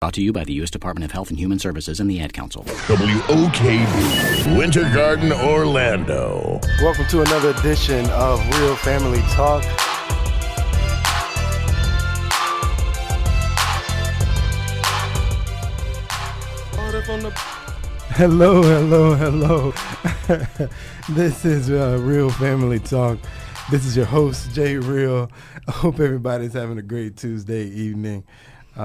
Brought to you by the U.S. Department of Health and Human Services and the Ad Council. WOKB, Winter Garden, Orlando. Welcome to another edition of Real Family Talk. Hello. This is Real Family Talk. This is your host, Jay Real. I hope everybody's having a great Tuesday evening. We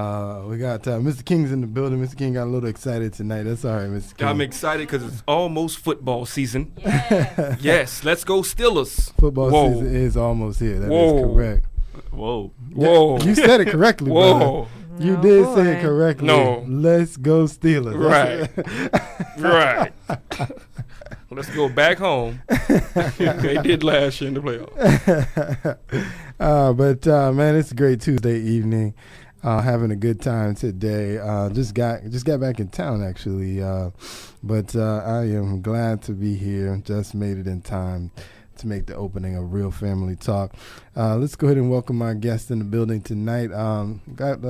got Mr. King's in the building. Mr. King got a little excited tonight. That's all right, Mr. King. I'm excited because it's almost football season. Yes. Yes, let's go Steelers. Football season is almost here. That is correct. Whoa. You said it correctly, brother. You did say it correctly. No. Let's go Steelers. Right. Let's go back home. They did last year in the playoffs. But man, it's a great Tuesday evening. Having a good time today. Just got back in town actually. But I am glad to be here. Just made it in time to make the opening of Real Family Talk. Let's go ahead and welcome our guest in the building tonight. Got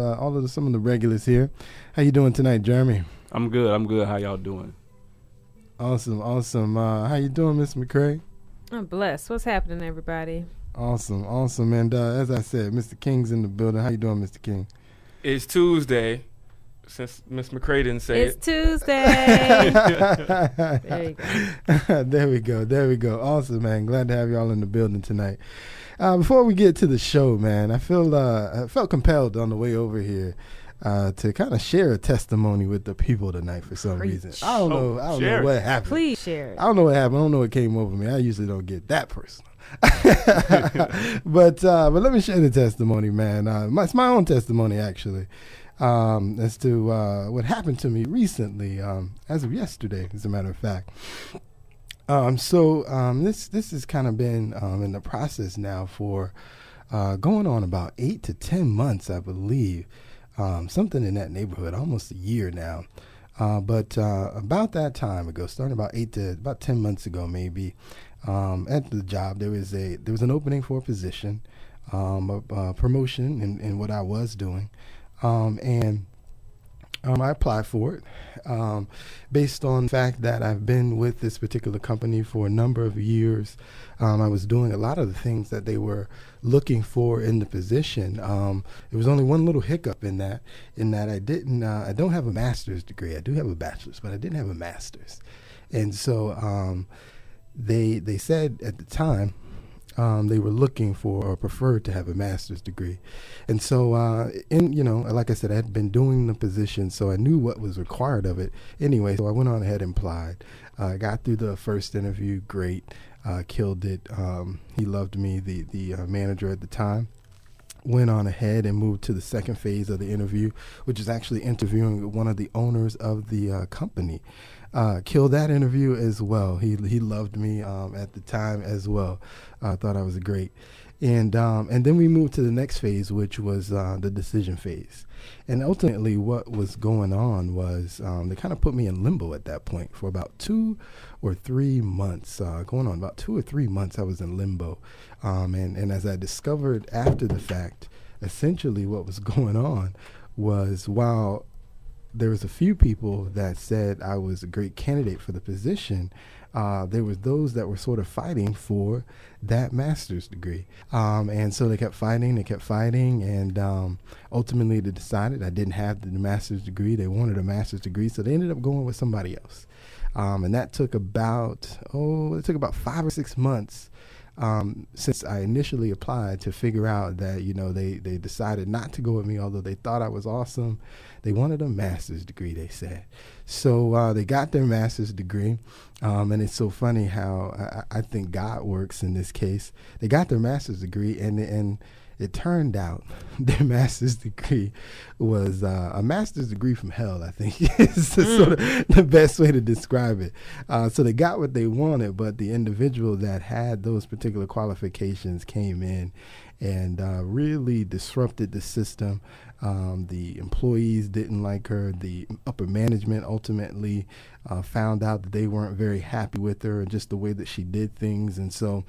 some of the regulars here. How you doing tonight, Jeremy? I'm good. How y'all doing? Awesome. How you doing, Miss McCray? I'm blessed. What's happening, everybody? Awesome. And as I said, Mr. King's in the building. How you doing, Mr. King? It's Tuesday, since Miss McCray didn't say It's Tuesday. There you go. There we go. Awesome, man. Glad to have y'all in the building tonight. Before we get to the show, man, I felt compelled on the way over here to kind of share a testimony with the people tonight for some reason. I don't know what happened. Please share it. I don't know what happened. I don't know what came over me. I usually don't get that personal. But let me share the testimony, man. It's my own testimony, actually, as to what happened to me recently, as of yesterday, as a matter of fact. This has kind of been in the process now for going on about 8 to 10 months, I believe. Something in that neighborhood, almost a year now. But about that time ago, starting about 10 months ago, maybe, at the job, there was an opening for a position, a promotion in what I was doing, and I applied for it based on the fact that I've been with this particular company for a number of years. I was doing a lot of the things that they were looking for in the position. There was only one little hiccup in that I don't have a master's degree. I do have a bachelor's, but I didn't have a master's. And so they said at the time they were looking for or preferred to have a master's degree. And so, like I said, I had been doing the position, so I knew what was required of it. Anyway, so I went on ahead and applied. Got through the first interview, great, killed it. He loved me, the manager at the time. Went on ahead and moved to the second phase of the interview, which is actually interviewing one of the owners of the company. Killed that interview as well. He loved me at the time as well. Thought I was great. And then we moved to the next phase, which was the decision phase. And ultimately what was going on was they kind of put me in limbo at that point for about 2 or 3 months. Going on about 2 or 3 months, I was in limbo. And as I discovered after the fact, essentially what was going on was while there was a few people that said I was a great candidate for the position, there was those that were sort of fighting for that master's degree. And so they kept fighting, and ultimately they decided I didn't have the master's degree. They wanted a master's degree, so they ended up going with somebody else. And that took about 5 or 6 months since I initially applied to figure out that, they decided not to go with me, although they thought I was awesome. They wanted a master's degree, they said. So they got their master's degree. And it's so funny how I think God works in this case. They got their master's degree, and it turned out their master's degree was a master's degree from hell, I think is sort of the best way to describe it. So they got what they wanted, but the individual that had those particular qualifications came in and really disrupted the system. The employees didn't like her. The upper management ultimately found out that they weren't very happy with her and just the way that she did things. And so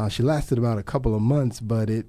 she lasted about a couple of months, but it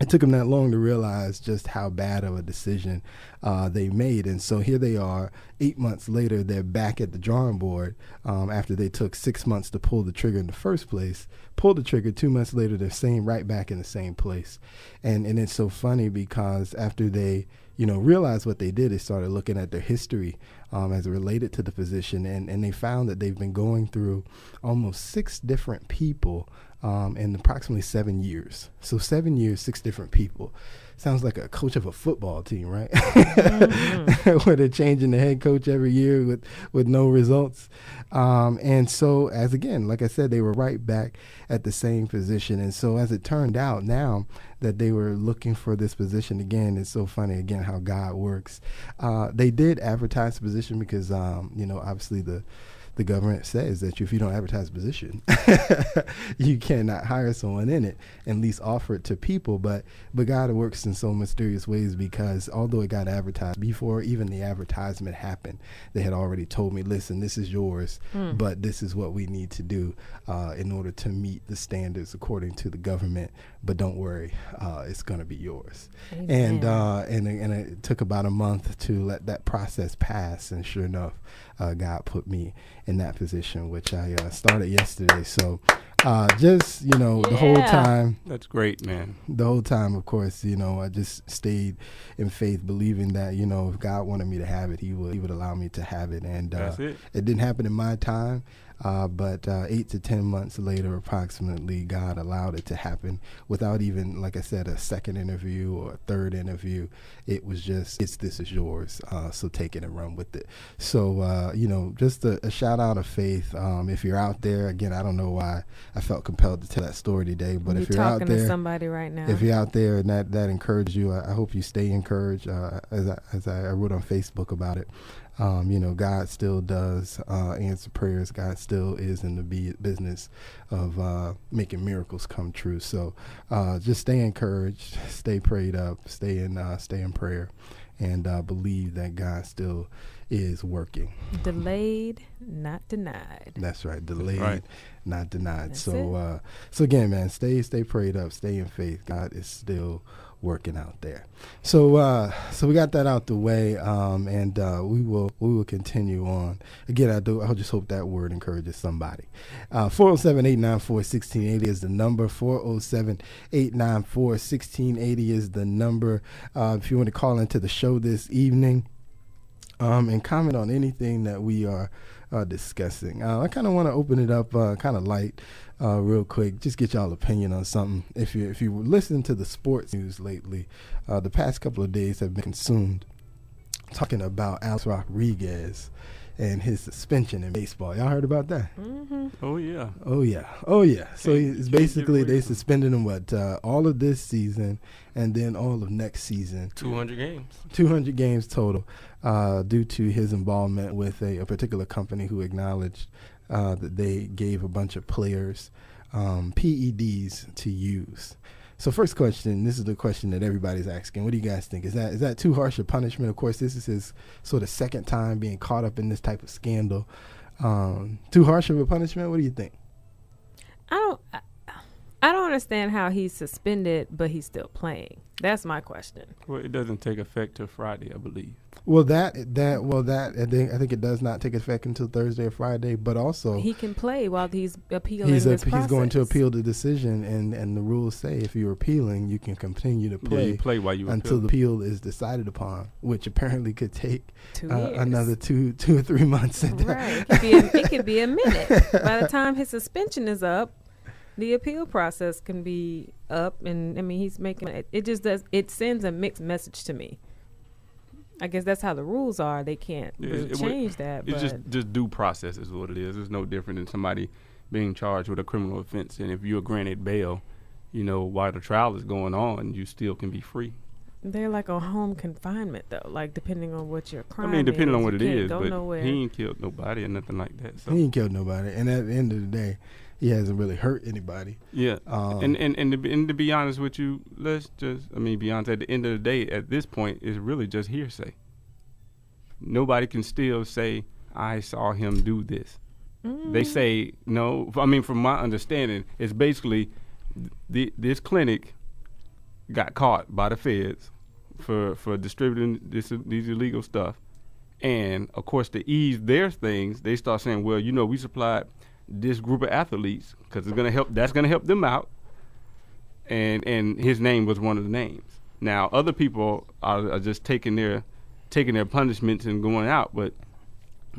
it took them that long to realize just how bad of a decision they made. And so here they are, 8 months later, they're back at the drawing board after they took 6 months to pull the trigger in the first place. Pulled the trigger 2 months later, they're right back in the same place. And it's so funny because after they realized what they did, they started looking at their history as it related to the position, and they found that they've been going through almost 6 different people in approximately 7 years. So 7 years, 6 different people. Sounds like a coach of a football team, right? Mm-hmm. Where they're changing the head coach every year with no results. And so, like I said, they were right back at the same position. And so as it turned out now that they were looking for this position again, it's so funny, again, how God works. They did advertise the position because, obviously the government says that if you don't advertise a position, you cannot hire someone in it and at least offer it to people. But God works in so mysterious ways, because although it got advertised, before even the advertisement happened, they had already told me, listen, this is yours, but this is what we need to do in order to meet the standards according to the government. But don't worry, it's going to be yours. Amen. And it took about a month to let that process pass. And sure enough, God put me in that position, which I started yesterday. So the whole time. That's great, man. The whole time, of course, I just stayed in faith, believing that, if God wanted me to have it, he would allow me to have it. And that's it. It didn't happen in my time. But 8 to 10 months later, approximately, God allowed it to happen without even, like I said, a second interview or a third interview. It was just, this is yours, so take it and run with it. So, just a shout out of faith. If you're out there, again, I don't know why I felt compelled to tell that story today, but if you're out there, to somebody right now, if you're out there and that encouraged you, I hope you stay encouraged. As I wrote on Facebook about it. God still does answer prayers. God still is in the business of making miracles come true. So just stay encouraged, stay prayed up, stay in prayer, and believe that God still is working. Delayed, not denied. That's right. Delayed, right. Not denied. That's so again, man, stay prayed up, stay in faith. God is still working out there. So we got that out the way, and we will continue on. Again, I just hope that word encourages somebody. 407-894-1680 is the number. 407-894-1680 is the number. If you want to call into the show this evening and comment on anything that we are discussing. I kind of want to open it up kind of light real quick, just get y'all opinion on something. If you listen to the sports news lately, the past couple of days have been consumed talking about Alex Rodriguez and his suspension in baseball. Y'all heard about that? Mm-hmm. Oh yeah. So it's basically they suspended him all of this season and then all of next season. 200 games. 200 games total due to his involvement with a particular company who acknowledged that they gave a bunch of players PEDs to use. So first question, this is the question that everybody's asking. What do you guys think? Is that too harsh a punishment? Of course, this is his sort of second time being caught up in this type of scandal. Too harsh of a punishment? What do you think? I don't understand how he's suspended, but he's still playing. That's my question. Well, it doesn't take effect till Friday, I believe. Well, I think it does not take effect until Thursday or Friday, but also he can play while he's appealing this process. He's going to appeal the decision, and the rules say if you're appealing, you can continue to play, you play while you until the appeal is decided upon, which apparently could take 2 years. Another 2 or 3 months. Right, it could be a minute. By the time his suspension is up, the appeal process can be up, and he's making it. It sends a mixed message to me. I guess that's how the rules are. They can't change that. It's just due process is what it is. It's no different than somebody being charged with a criminal offense, and if you're granted bail, while the trial is going on, you still can be free. They're like on home confinement, though, like depending on what your crime is. Depending on what it is, but nowhere. He ain't killed nobody or nothing like that. So. He ain't killed nobody, and at the end of the day, he hasn't really hurt anybody. Yeah, and to be honest with you, beyond at the end of the day, at this point, it's really just hearsay. Nobody can still say, I saw him do this. They say, no, from my understanding, it's basically this clinic got caught by the feds for distributing these illegal stuff. And, of course, to ease their things, they start saying, well, we supplied this group of athletes because that's going to help them out. And his name was one of the names. Now, other people are just taking their punishments and going out. But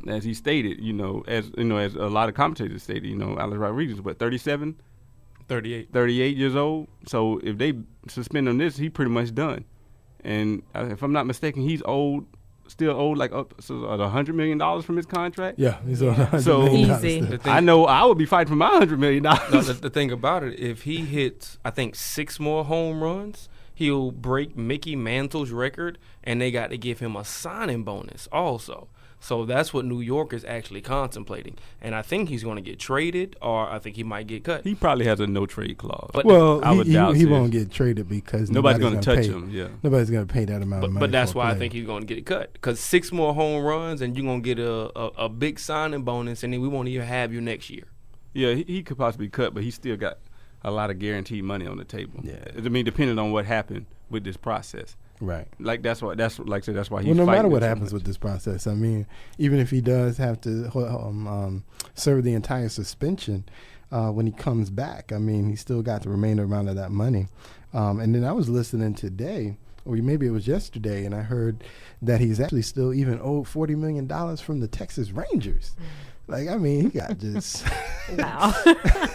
as he stated, as a lot of commentators stated, Alex Rodriguez, 37? 38 years old. So if they suspend on this, he pretty much done. And if I'm not mistaken, he's still owed like up to $100 million from his contract. Yeah, he's on $100 so million. Easy. I know I would be fighting for my $100 million. No, the thing about it, if he hits, I think 6 more home runs, he'll break Mickey Mantle's record, and they got to give him a signing bonus also. So that's what New York is actually contemplating. And I think he's going to get traded, or I think he might get cut. He probably has a no-trade clause. But he won't get traded because nobody's going to touch pay him. Yeah, nobody's going to pay that amount of money. But that's for a why I player. think he's going to get cut. Because 6 more home runs, and you're going to get a big signing bonus, and then we won't even have you next year. Yeah, he could possibly cut, but he still got a lot of guaranteed money on the table. Yeah. I mean, depending on what happened with this process. Right. Like that's why he's Well, no fighting matter what so happens much. with this process, I mean, even if he does have to serve the entire suspension when he comes back, I mean, he still got the remainder amount of that money. And then I was listening today, or maybe it was yesterday, and I heard that he's actually still even owed $40 million from the Texas Rangers. Like, I mean, he got just Wow.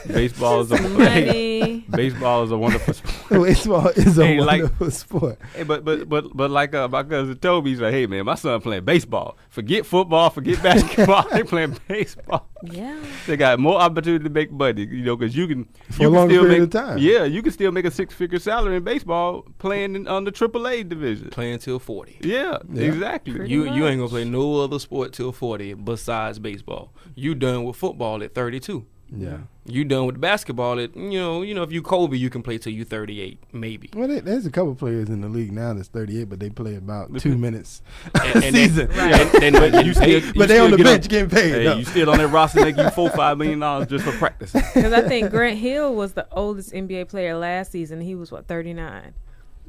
Baseball is Money. baseball is a wonderful sport. baseball is a Hey, like- wonderful sport. Hey, but like my cousin Toby, he's like, hey man, my son playing baseball. Forget football, forget basketball. They playing baseball. Yeah. They got more opportunity to make money, because you can For you a can longer still period make of time. Yeah, you can still make a 6-figure salary in baseball playing on the AAA division. Playing till 40. Yeah, Yeah. exactly. Pretty You ain't much. gonna play no other sport till 40 besides baseball. You done with football at 32. Yeah. You done with basketball at if you Kobe, you can play till you 38 maybe. Well, there's a couple players in the league now that's 38, but they play about 2 minutes And a season. Then you still, But they on the bench getting paid. Hey, though. you still on that roster making you $4-5 million just for practice. Because I think Grant Hill was the oldest NBA player last season. He was 39.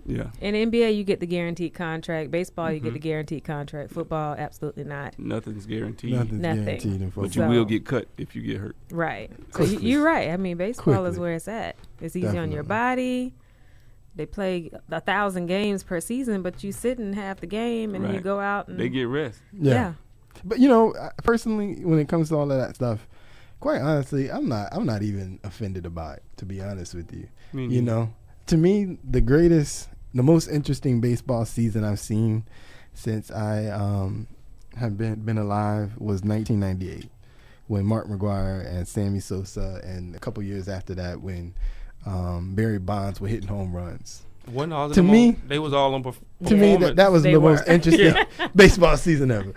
Yeah, In the NBA, you get the guaranteed contract. Baseball, you get the guaranteed contract. Football, absolutely not. nothing's guaranteed. Nothing's Nothing. guaranteed in football. But you So- will get cut if you get hurt. Right. So Quickly. you're right. I mean, baseball is Quickly. where it's at. It's easy on your Definitely. body. They play 1,000 games per season, but you sit in half the game and you Right. go out and They get rest. yeah. But personally, when it comes to all of that stuff, quite honestly, I'm not even offended about it, to be honest with you. Me You neither. know, to me, the most interesting baseball season I've seen since I have been alive was 1998, when Mark McGwire and Sammy Sosa, and a couple years after that when Barry Bonds were hitting home runs. Wasn't all of To them me- on, they was all on To me, that was They the were. most interesting baseball season ever.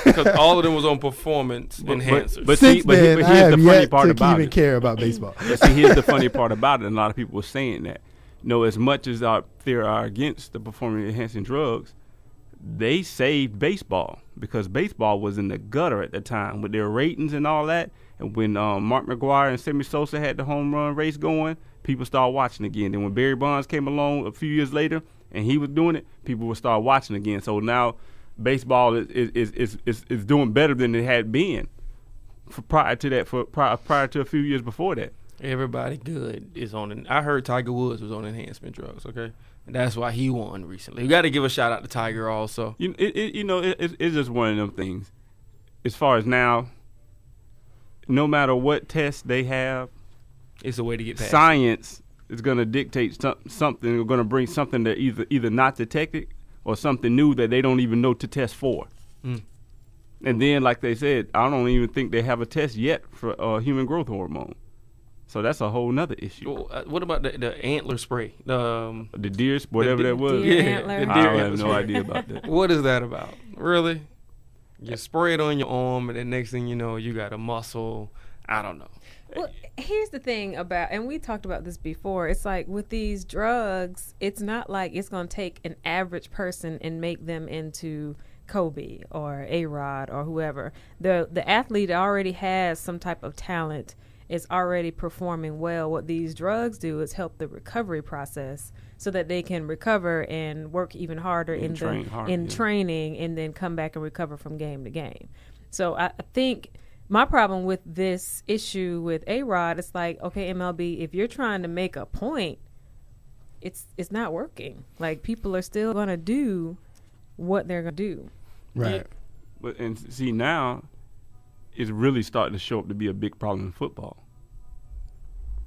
because all of them was on performance But- enhancers. but- Since but then, here's I have the funny yet part to about even it. care about baseball. But see, here's the funny part about it, and a lot of people were saying that. As much as there are against the performance-enhancing drugs, they saved baseball because baseball was in the gutter at the time with their ratings and all that. And when Mark McGwire and Sammy Sosa had the home run race going, people started watching again. Then when Barry Bonds came along a few years later and he was doing it, people would start watching again. So now baseball is doing better than it had been prior to a few years before that. Everybody good is on. I heard Tiger Woods was on enhancement drugs. Okay, and that's why he won recently. We got to give a shout out to Tiger also. It's just one of them things. As far as now, no matter what test they have, It's a way to get past. science is going to dictate something. They're going to bring something that either not detected or something new that they don't even know to test for. Mm. And then, like they said, I don't even think they have a test yet for human growth hormone. So that's a whole nother issue. What about the antler spray? The deer, whatever that was. deer Yeah, antler. the I deer don't have antler no spray. idea about that. What is that about? Really? You spray it on your arm, and then next thing you know, you got a muscle. I don't know. Well, here's the thing about, and we talked about this before, it's like with these drugs, it's not like it's going to take an average person and make them into Kobe or A-Rod or whoever. The athlete already has some type of talent is already performing well. What these drugs do is help the recovery process so that they can recover and work even harder in training and then come back and recover from game to game. So I think my problem with this issue with A-Rod, it's like, okay, MLB, if you're trying to make a point, it's not working. Like, people are still going to do what they're going to do. Right. Yeah. But and see, now it's really starting to show up to be a big problem in football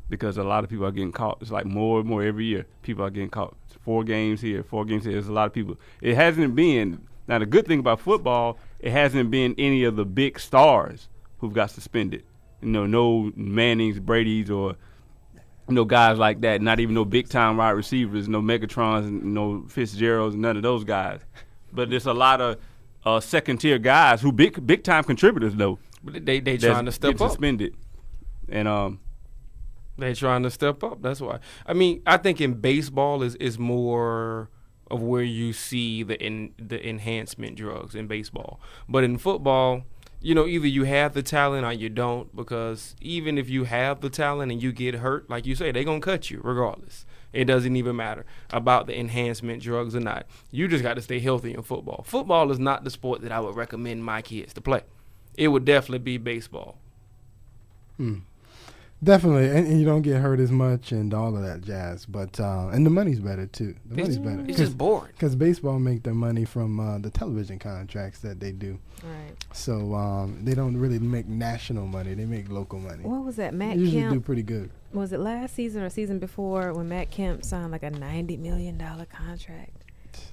because a lot of people are getting caught. It's like more and more every year. People are getting caught. It's 4 games here, 4 games here. There's a lot of people. It hasn't been. Now, the good thing about football, it hasn't been any of the big stars who've got suspended. No Mannings, Brady's, or guys like that. Not even no big-time wide receivers, no Megatrons, no Fitzgeralds, none of those guys. But there's a lot of second-tier guys who big-time contributors, though. But they trying to step up. Suspended. And they trying to step up. That's why. I mean, I think in baseball is more of where you see the enhancement drugs in baseball. But in football, either you have the talent or you don't, because even if you have the talent and you get hurt, like you say, they're going to cut you regardless. It doesn't even matter about the enhancement drugs or not. You just got to stay healthy in football. Football is not the sport that I would recommend my kids to play. It would definitely be baseball. Definitely, and you don't get hurt as much and all of that jazz. But and the money's better too. The money's better. It's just boring because baseball make their money from the television contracts that they do. Right. So they don't really make national money; they make local money. What was that, Matt They usually Kemp? do pretty good. Was it last season or season before when Matt Kemp signed like a $90 million contract?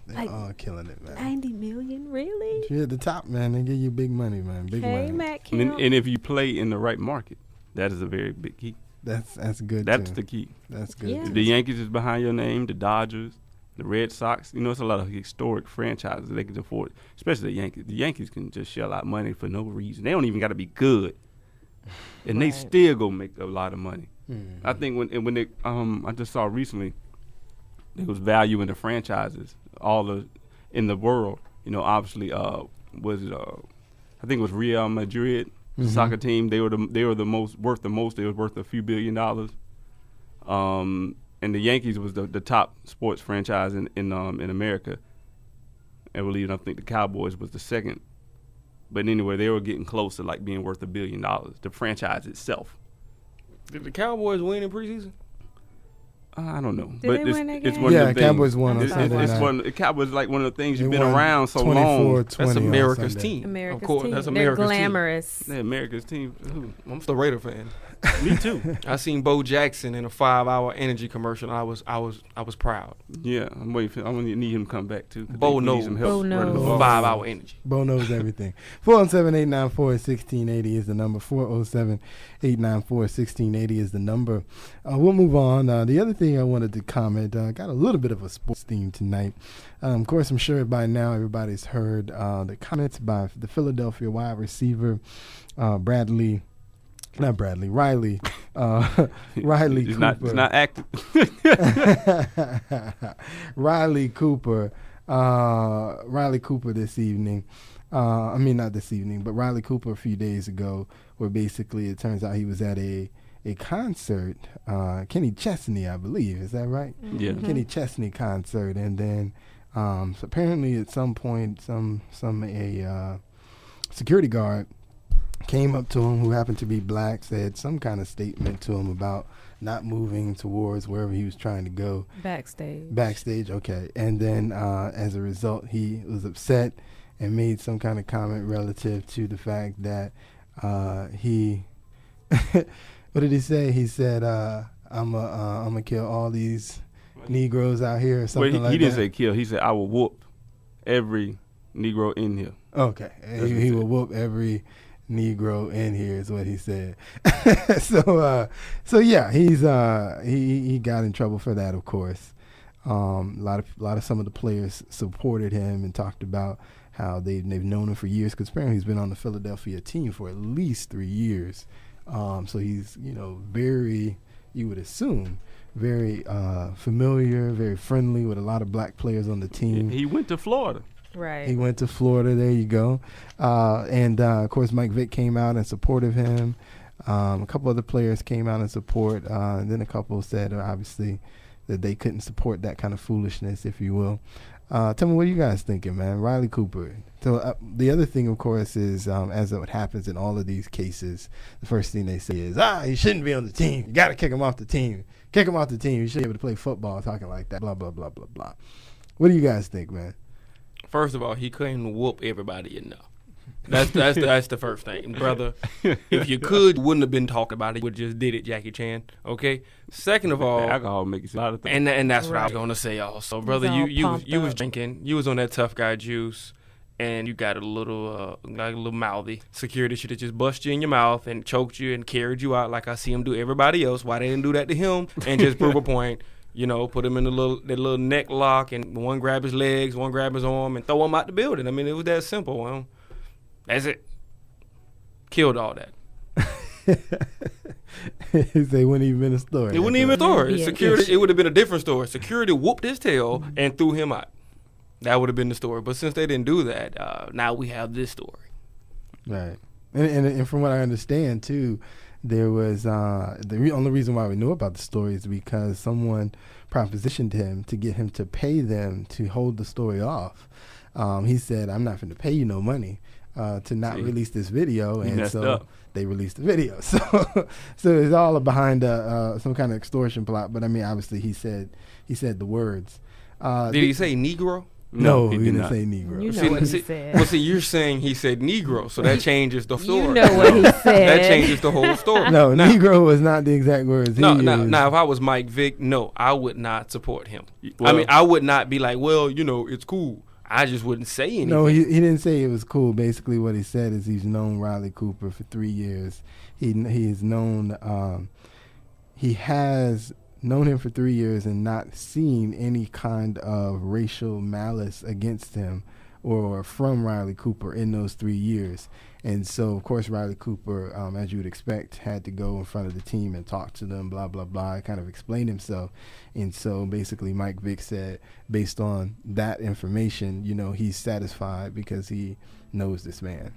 They're all killing it, man. $90 million, really? You're at the top, man. They give you big money, man. Big Hey, money. Matt Kemp. and if you play in the right market, that is a very big key. That's good. That's too. the key. That's good. Yeah. too. The Yankees is behind your name, the Dodgers, the Red Sox. It's a lot of historic franchises that they can afford, especially the Yankees. The Yankees can just shell out money for no reason. They don't even got to be good, and they still go make a lot of money. Mm-hmm. I think when they I just saw recently, there was value in the franchises in the world. Obviously, was it I think it was Real Madrid. Soccer team, they were the most worth the most. They were worth a few $1 billion. And the Yankees was the top sports franchise in America. I think the Cowboys was the second. But anyway, they were getting close to like being worth $1 billion. The franchise itself. Did the Cowboys win in preseason? I don't know. Did But they win that it's game? one of the things. Cowboys won on It's Sunday night. the Cowboys like one of the things They you've been won around so long. 24-20 That's on America's Sunday. team. America's of course, team. that's They're America's glamorous. Yeah, America's team. Who? I'm still a Raider fan. Me too. I seen Bo Jackson in a 5-hour energy commercial. I was proud. Yeah, I'm waiting. I'm gonna need him to come back too. Bo He knows. needs some help Bo running the knows. ball. 5-hour energy. Bo knows everything. 407-894-1680 is the number. 407-894-1680 is the number. We'll move on. The other thing I wanted to comment, got a little bit of a sports theme tonight. Of course, I'm sure by now everybody's heard the comments by the Philadelphia wide receiver Riley. Riley It's Cooper. It's not active. Riley Cooper this evening. Not this evening, but Riley Cooper a few days ago, where basically it turns out he was at a concert, Kenny Chesney, I believe. Is that right? Yeah. Kenny Chesney concert, and then so apparently at some point, a security guard came up to him, who happened to be black, said some kind of statement to him about not moving towards wherever he was trying to go. Backstage, okay. And then as a result, he was upset and made some kind of comment relative to the fact that he, what did he say? He said, I'm gonna kill all these Negroes out here or something like that. He didn't say kill. He said, I will whoop every Negro in here. Okay. He will whoop every Negro in here is what he said. So yeah, he got in trouble for that, of course. A lot of some of the players supported him and talked about how they've known him for years, because apparently he's been on the Philadelphia team for at least 3 years. So he's very, you would assume, very familiar, very friendly with a lot of black players on the team. He went to Florida. Right. He went to Florida. There you go. And of course, Mike Vick came out and supported him. A couple other players came out in support, and then a couple said, obviously, that they couldn't support that kind of foolishness, if you will. Tell me, what are you guys thinking, man? Riley Cooper. So the other thing, of course, is as what happens in all of these cases, the first thing they say is, he shouldn't be on the team. You got to kick him off the team. Kick him off the team. You should be able to play football, talking like that, blah, blah, blah, blah, blah. What do you guys think, man? First of all, he couldn't whoop everybody enough. That's the first thing, brother. If you could, wouldn't have been talking about it. You would just did it, Jackie Chan. Okay. Second of all, alcohol makes a lot of things. And that's what I was gonna say also, brother. You was drinking. You was on that tough guy juice, and you got a little mouthy. Security should have just bust you in your mouth and choked you and carried you out like I see him do everybody else. Why they didn't do that to him and just prove a point? You know, put him in that little neck lock, and one grab his legs, one grab his arm, and throw him out the building. I mean, it was that simple. Well, that's it. Killed all that. They wouldn't even been a story. It wouldn't even been a story. Yeah. Security. It would have been a different story. Security whooped his tail and threw him out. That would have been the story. But since they didn't do that, now we have this story. Right. And from what I understand, too, there was the only reason why we knew about the story is because someone propositioned him to get him to pay them to hold the story off. He said, I'm not going to pay you no money to not release this video. He and messed so up. They released the video. So it's all behind some kind of extortion plot. But, I mean, obviously he said the words. Did he say Negro? No, he did didn't not. say Negro. You know what he said. Well, see, you're saying he said Negro, so that changes the story. You know what he said. That changes the whole story. No, now, Negro was not the exact words he used. Now, if I was Mike Vick, no, I would not support him. Well, I mean, I would not be like, well, you know, it's cool. I just wouldn't say anything. No, he didn't say it was cool. Basically, what he said is he's known Riley Cooper for 3 years. He has known he has known him for 3 years and not seen any kind of racial malice against him or from Riley Cooper in those 3 years. And so, of course, Riley Cooper, as you would expect, had to go in front of the team and talk to them, blah, blah, blah, kind of explain himself. And so basically Mike Vick said, based on that information, you know, he's satisfied because he knows this man,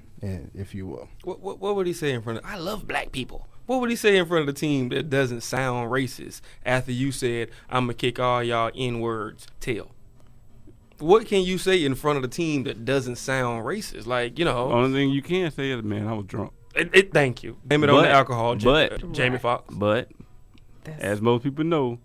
if you will. What would he say in front of? I love black people. What would he say in front of the team that doesn't sound racist after you said, I'm going to kick all y'all N-words tail? What can you say in front of the team that doesn't sound racist? Like, you know. Only thing you can say is, man, I was drunk. Thank you. Blame it on the alcohol, Jamie Foxx. But, as most people know,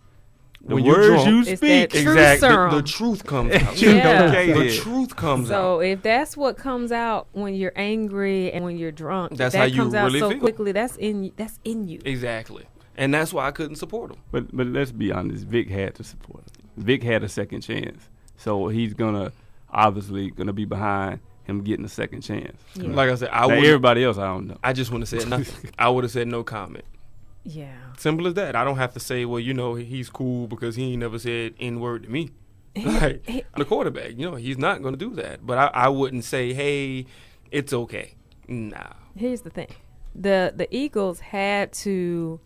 the When you're words drunk, you it's speak, that truth serum. The truth comes out. Yeah. The truth comes out. So if that's what comes out when you're angry and when you're drunk, That's that how you comes out really so feel. quickly. That's in you. Exactly. And that's why I couldn't support him. But let's be honest, Vic had to support him. Vic had a second chance. So he's obviously gonna be behind him getting a second chance. Yeah. Like I said, Now, everybody else, I don't know. I just wouldn't have said nothing. I would have said no comment. Yeah. Simple as that. I don't have to say, well, you know, he's cool because he ain't never said N-word to me. Like, I'm the quarterback. You know, he's not going to do that. But I wouldn't say, hey, it's okay. Nah. Here's the thing. The Eagles had to,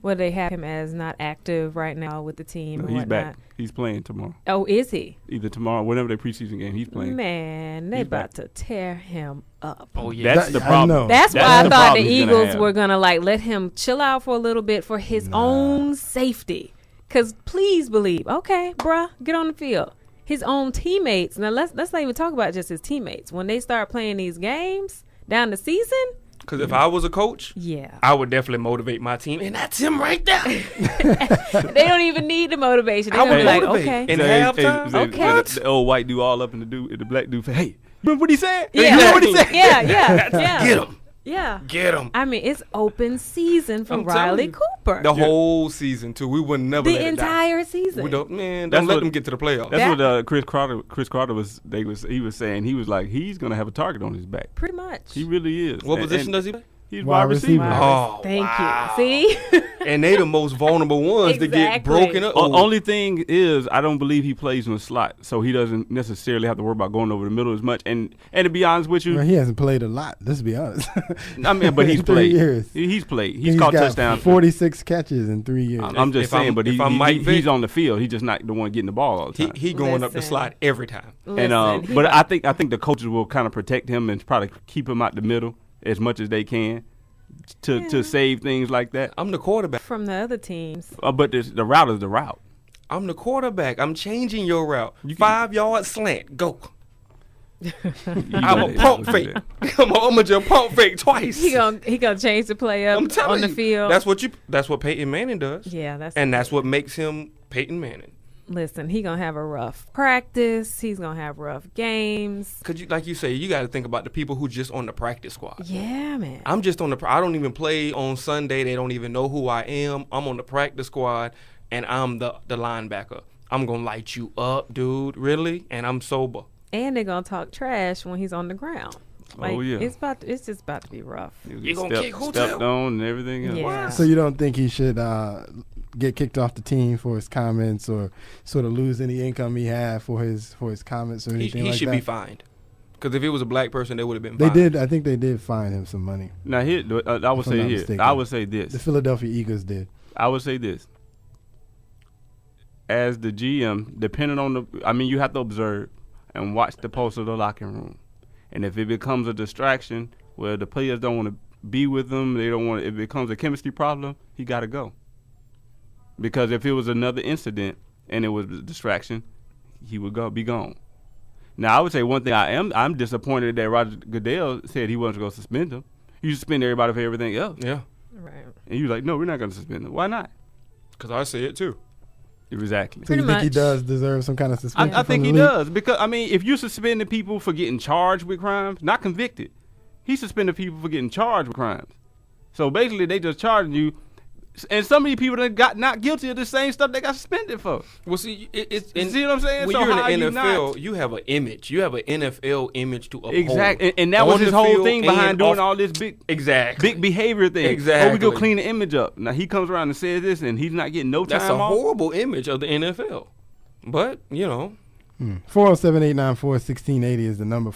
they have him as not active right now with the team No, and he's whatnot. back. He's playing tomorrow. Oh, is he? Either tomorrow, whenever their preseason game, he's playing. Man, they He's about back. to tear him up. Oh, yeah. That's the I problem. know. That's why I the thought the problem he's gonna Eagles have. were going to let him chill out for a little bit for his own safety. Because please believe, okay, bruh, get on the field. His own teammates. Now, let's not even talk about just his teammates. When they start playing these games down the season, Because if I was a coach, yeah. I would definitely motivate my team. And that's him right there. They don't even need the motivation. They're I going to be would like, motivate. okay. In halftime? Okay. The old white dude all up in the black dude say, hey, remember what he said? Yeah. Remember what he said? Yeah. Get him. Yeah. Get him. I mean, it's open season for I'm telling Riley you. Cooper. The whole season, too. We would never The let it die. entire season. We don't let That's what- them get to the playoffs. That's what Chris Carter was saying. He was like, he's going to have a target on his back. Pretty much. He really is. What position does he play? He's Wide wide receiver. receiver. Oh, Thank wow. you. See? And they the most vulnerable ones to get Exactly. broken up. Only thing is, I don't believe he plays in the slot, so he doesn't necessarily have to worry about going over the middle as much. And to be honest with you, Well, he hasn't played a lot, let's be honest. I mean, but he's In 3 played. years. He's played. He's caught got touchdowns. 46 catches in 3 years. I'm just If saying, I'm- but if I'm Mike Vick- he's on the field. He's just not the one getting the ball all the time. He going up the Listen. slot every time. And Listen, but I think the coaches will kind of protect him and probably keep him out the middle as much as they can. to save things like that. I'm the quarterback. From the other teams. But the route is the route. I'm the quarterback. I'm changing your route. 5-yard slant. Go. I'm a pump fake. I'm gonna just pump fake twice. He gonna change the play up on the field. That's what Peyton Manning does. Yeah, that's what makes him Peyton Manning. Listen, he gonna have a rough practice. He's gonna have rough games. Cause like you say, you got to think about the people who just on the practice squad. Yeah, man. I'm just on I don't even play on Sunday. They don't even know who I am. I'm on the practice squad, and I'm the linebacker. I'm gonna light you up, dude. Really? And I'm sober. And they're gonna talk trash when he's on the ground. Like, yeah. It's just about to be rough. You gonna kick who stepped on and everything else. Yeah. So you don't think he should get kicked off the team for his comments, or sort of lose any income he had for his comments or anything like that? He should be fined. Because if it was a black person, they would have been fined. They did. I think they did fine him some money. Now here, I would say here. Mistaken. I would say this. The Philadelphia Eagles did. I would say this. As the GM, depending on you have to observe and watch the pulse of the locker room. And if it becomes a distraction where the players don't want to be with them, they don't want. If it becomes a chemistry problem, he got to go. Because if it was another incident and it was a distraction, he would be gone. Now, I would say one thing I'm disappointed that Roger Goodell said he wasn't going to suspend him. You suspend everybody for everything else. Yeah. Right. And you like, no, we're not going to suspend him. Why not? Because I say it too. Exactly. So you think he does deserve some kind of suspension? I think he does. Because, if you're suspending people for getting charged with crimes, not convicted, he suspended people for getting charged with crimes. So basically, they just charging you. And some of these people that got not guilty of the same stuff they got suspended for. Well, see, see what I'm saying? When so you're in the NFL, you have an image. You have an NFL image to uphold. Exactly, and that was his whole thing behind doing all this big behavior thing. Exactly. Oh, we go clean the image up. Now he comes around and says this, and he's not getting no time off. That's a horrible image of the NFL. But 407-894-1680 is the number.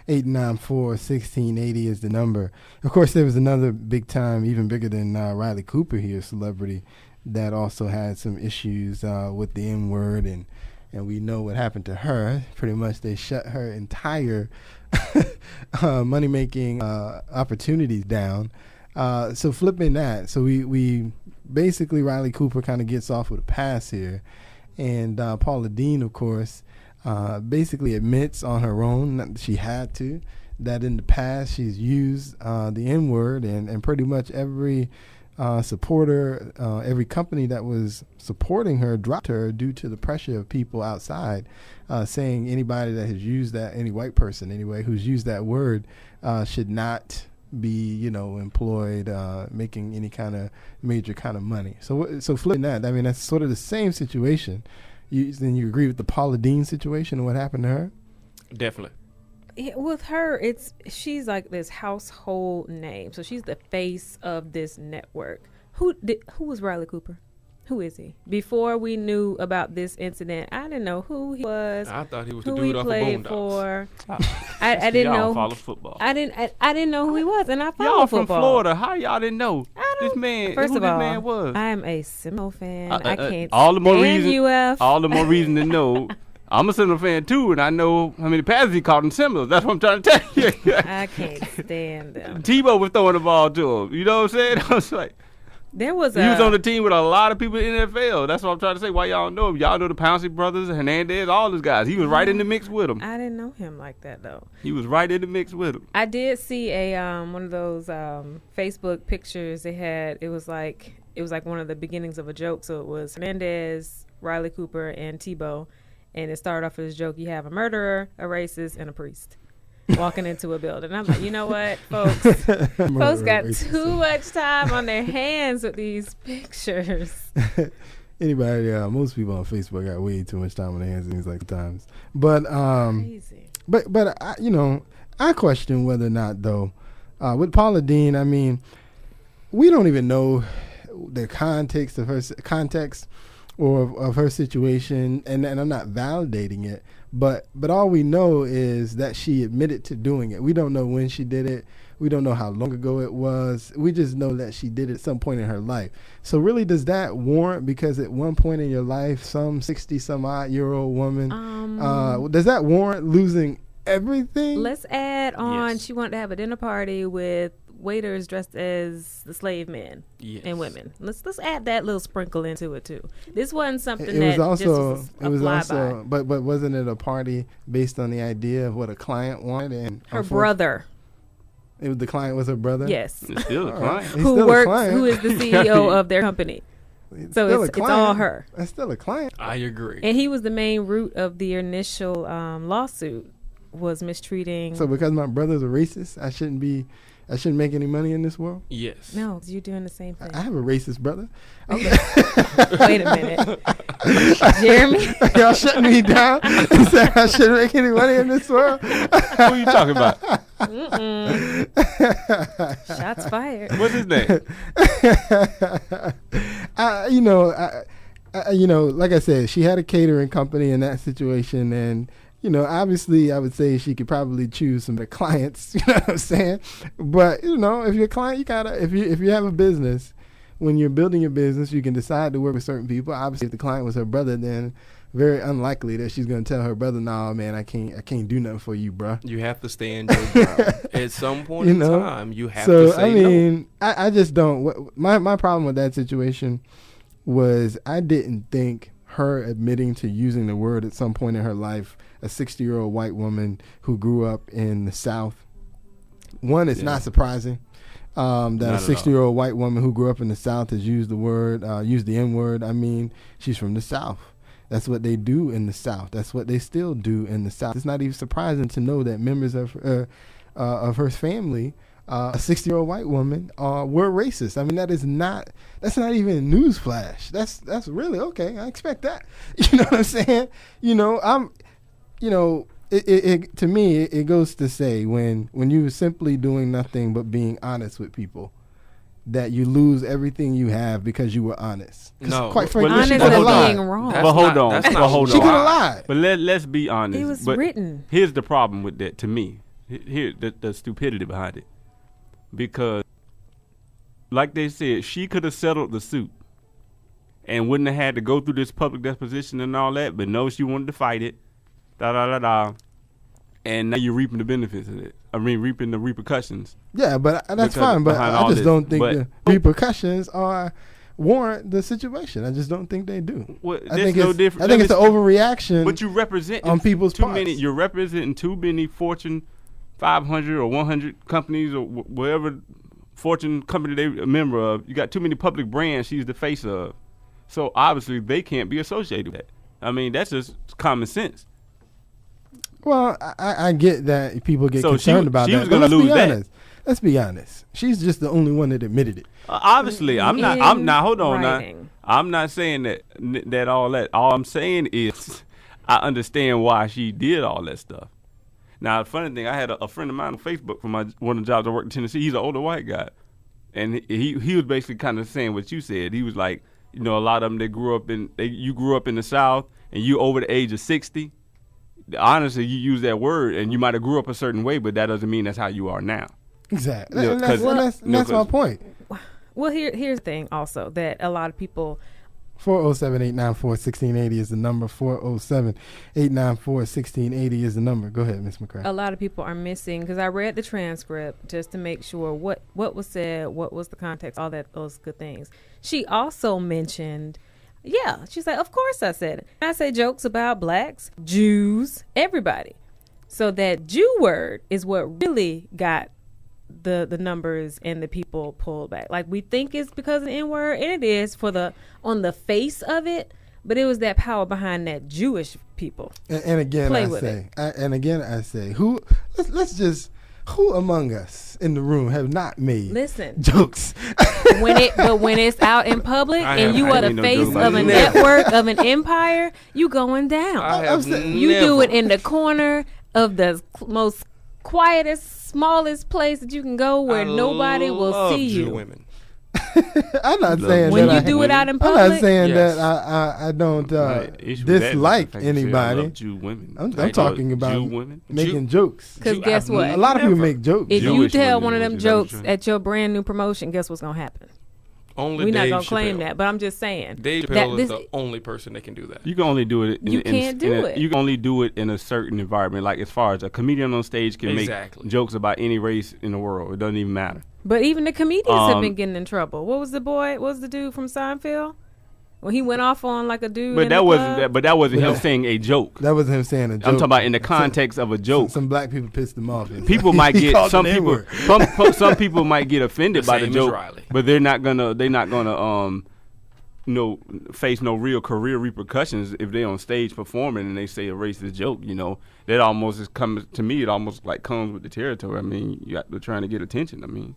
407-894-1680 is the number. Of course, there was another big time, even bigger than Riley Cooper here, celebrity, that also had some issues with the N-word, and we know what happened to her. Pretty much they shut her entire money-making opportunities down. So flipping that, so we basically, Riley Cooper kind of gets off with a pass here. And Paula Dean, of course, basically admits on her own that she had to, that in the past she's used the N-word, and pretty much every supporter, every company that was supporting her dropped her due to the pressure of people outside saying anybody that has used that, any white person anyway, who's used that word should not be, employed, making any kind of major kind of money. So flipping that, that's sort of the same situation. Then you agree with the Paula Dean situation and what happened to her? Definitely. Yeah, with her, she's like this household name. So she's the face of this network. Who was Riley Cooper? Who is he? Before we knew about this incident, I didn't know who he was. I thought he was the who dude he off played of Boondocks. for. I didn't know. Follow football. I didn't know who he was, and I follow y'all football. From Florida. How y'all didn't know this man? First of all, this man was? I am a Seminole fan. I can't all the more stand reason. UF. All the more reason to know. I'm a Seminole fan too, and I know how many passes he caught in Seminoles. That's what I'm trying to tell you. I can't stand them. Tebow was throwing the ball to him. You know what I'm saying? I was like. He was on the team with a lot of people in the NFL. That's what I'm trying to say. Why y'all know him? Y'all know the Pouncey brothers, Hernandez, all those guys. He was right in the mix with them. I didn't know him like that though. He was right in the mix with them. I did see a one of those Facebook pictures they had. It was like one of the beginnings of a joke. So it was Hernandez, Riley Cooper, and Tebow, and it started off as a joke. You have a murderer, a racist, and a priest walking into a building. I'm like, you know what, folks? Folks got too much time on their hands with these pictures. Anybody, most people on Facebook got way too much time on their hands things like times. But crazy. But I question whether or not though, with Paula Dean, we don't even know the context of her of her situation, and I'm not validating it. But all we know is that she admitted to doing it. We don't know when she did it. We don't know how long ago it was. We just know that she did it at some point in her life. So really, does that warrant, because at one point in your life, some 60-some-odd-year-old woman, does that warrant losing everything? Let's add on, Yes. she wanted to have a dinner party with waiters dressed as the slave men and women. Let's add that little sprinkle into it too. This wasn't something It was just was a flyby. but wasn't it a party based on the idea of what a client wanted and Her brother. The client was her brother. Yes. It's still a client. Who is the CEO of their company. So it's all her. That's still a client. I agree. And he was the main root of the initial lawsuit, was mistreating. So because my brother's a racist, I shouldn't make any money in this world? Yes. No, 'cause you're doing the same thing. I have a racist brother. Wait a minute. Jeremy? Y'all shutting me down and saying I shouldn't make any money in this world? Who are you talking about? Shots fired. What's his name? Like I said, she had a catering company in that situation, and obviously, I would say she could probably choose some of the clients. You know what I'm saying? But if you're a client, you gotta. If you have a business, when you're building your business, you can decide to work with certain people. Obviously, if the client was her brother, then very unlikely that she's gonna tell her brother, "Nah, man, I can't do nothing for you, bruh." You have to stand your ground. At some point in time, you have to say no. I just don't. My problem with that situation was I didn't think her admitting to using the word at some point in her life, a 60-year-old white woman who grew up in the South. One, it's not surprising that a 60-year-old white woman who grew up in the South has used the N-word. I mean, she's from the South. That's what they do in the South. That's what they still do in the South. It's not even surprising to know that members of her family, a 60-year-old white woman, were racist. I mean, that's not even a news flash. That's really okay. I expect that. You know what I'm saying? To me, it goes to say when you're simply doing nothing but being honest with people, that you lose everything you have because you were honest. No, quite frankly, honest she is could have lied. being wrong. But hold on. She could have lied. But let's be honest. It was but written. Here's the problem with that. To me, here the stupidity behind it, because, like they said, she could have settled the suit and wouldn't have had to go through this public deposition and all that. But no, she wanted to fight it. And now you're reaping the benefits of it. I mean, reaping the repercussions. Yeah, but that's fine. But I just don't think the repercussions warrant the situation. I just don't think they do. Well, I think no different. I think it's an overreaction. But you represent on people's too parts. many. You're representing too many Fortune 500 or 100 companies or whatever Fortune company they're a member of. You got too many public brands she's the face of. So obviously they can't be associated with that. I mean, that's just common sense. Well, I get that people get concerned about that. She was going to lose that. Let's be honest. She's just the only one that admitted it. Obviously, I'm not. Hold on writing. now. I'm not saying that all that. All I'm saying is, I understand why she did all that stuff. Now, the funny thing, I had a friend of mine on Facebook from one of the jobs I worked in Tennessee. He's an older white guy, and he was basically kind of saying what you said. He was like, a lot of them you grew up in the South, and you over the age of 60. Honestly, you use that word, and you might have grew up a certain way, but that doesn't mean that's how you are now. Exactly. And that's my point. Well, here's the thing also, that a lot of people... 407-894-1680 is the number. 407-894-1680 is the number. Go ahead, Ms. McCray. A lot of people are missing, because I read the transcript just to make sure what was said, what was the context, all those good things. She also mentioned... Yeah, she's like, of course I said it. I say jokes about blacks, Jews, everybody. So that Jew word is what really got the numbers and the people pulled back. Like, we think it's because of the N-word, and it is on the face of it, but it was that power behind that Jewish people. And again, I say, who among us in the room have not made jokes? when it's out in public and you are the face of a network of an empire, you going down. You do it in the corner of the most quietest, smallest place that you can go where nobody will see you. Women. I'm not saying when that you do it out in public. I'm not saying that I don't dislike anybody. Jew women. I'm talking about Jew women making jokes. Because guess what? A lot of people make jokes. If you tell one of them jokes at your brand new promotion, guess what's gonna happen? We're not gonna claim that, but I'm just saying. Dave Chappelle is the only person that can do that. You can only do it. You can only do it in a certain environment. Like, as far as a comedian on stage can make jokes about any race in the world, it doesn't even matter. But even the comedians have been getting in trouble. What was the dude from Seinfeld? When he went off on like a dude. But that wasn't him saying a joke. That wasn't him saying a joke. I'm talking about in the context of a joke. Some black people pissed him off. People might get some people might get offended by the joke, but they're not gonna face no real career repercussions if they're on stage performing and they say a racist joke. That almost comes to me. It almost like comes with the territory. I mean, they're trying to get attention. I mean,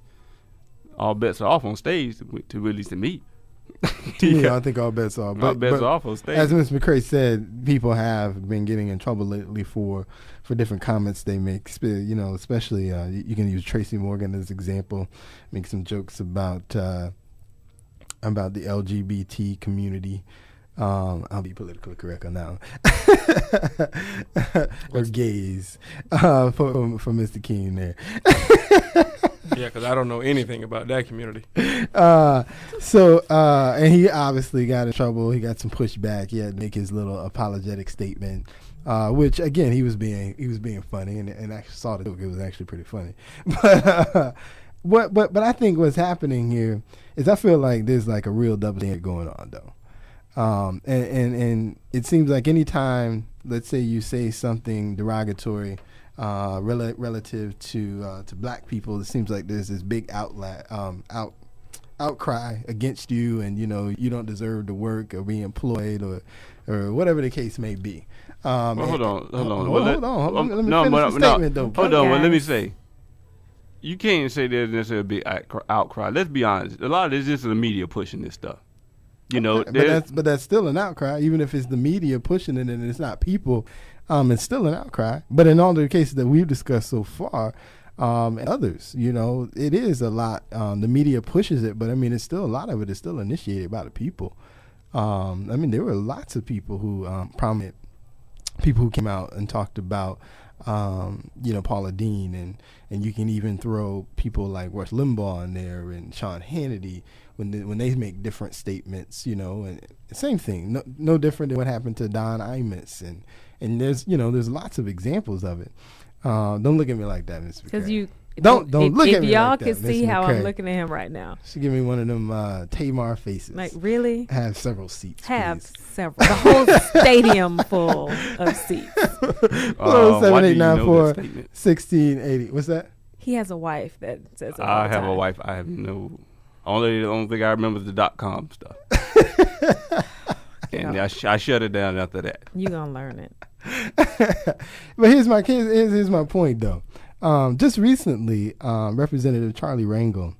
all bets are off on stage to at least to me. Yeah, I think all bets are. All bets are off on stage. As Mr. McCray said, people have been getting in trouble lately for different comments they make. Especially you can use Tracy Morgan as an example. Make some jokes about the LGBT community. I'll be politically correct on that one. Or gays for Mr. King there. Yeah, because I don't know anything about that community. And he obviously got in trouble. He got some pushback. He had to make his little apologetic statement, which again he was being funny, and actually saw the joke. It was actually pretty funny. But I think what's happening here is I feel like there's like a real double standard going on though. And it seems like anytime, let's say you say something derogatory relative to black people, it seems like there's this big outcry against you, and you don't deserve to work or be employed or whatever the case may be. Hold on. Hold on. Let me finish the statement though. Hold on. Well, let me say. You can't say there's necessarily a big outcry. Let's be honest. A lot of this is the media pushing this stuff. But that's still an outcry, even if it's the media pushing it and it's not people. It's still an outcry. But in all the cases that we've discussed so far, and others, it is a lot. The media pushes it, but I mean, it's still a lot of it is still initiated by the people. There were lots of people who prominent people who came out and talked about Paula Dean, and you can even throw people like Rush Limbaugh in there and Sean Hannity when they make different statements, and same thing, no different than what happened to Don Imus, and there's lots of examples of it. Don't look at me like that, Mr. Because you don't look at me. If y'all like that, could see Mr. how McCray. I'm looking at him right now, She give me one of them Tamar faces. like really. Have several seats. Have please. several. The whole stadium full of seats. 789-4-1680. What's that? He has a wife that says. I have a wife. I have no. The only thing I remember is the .com stuff. And I shut it down after that. You gonna learn it. But here's my point though. Just recently, Representative Charlie Rangel,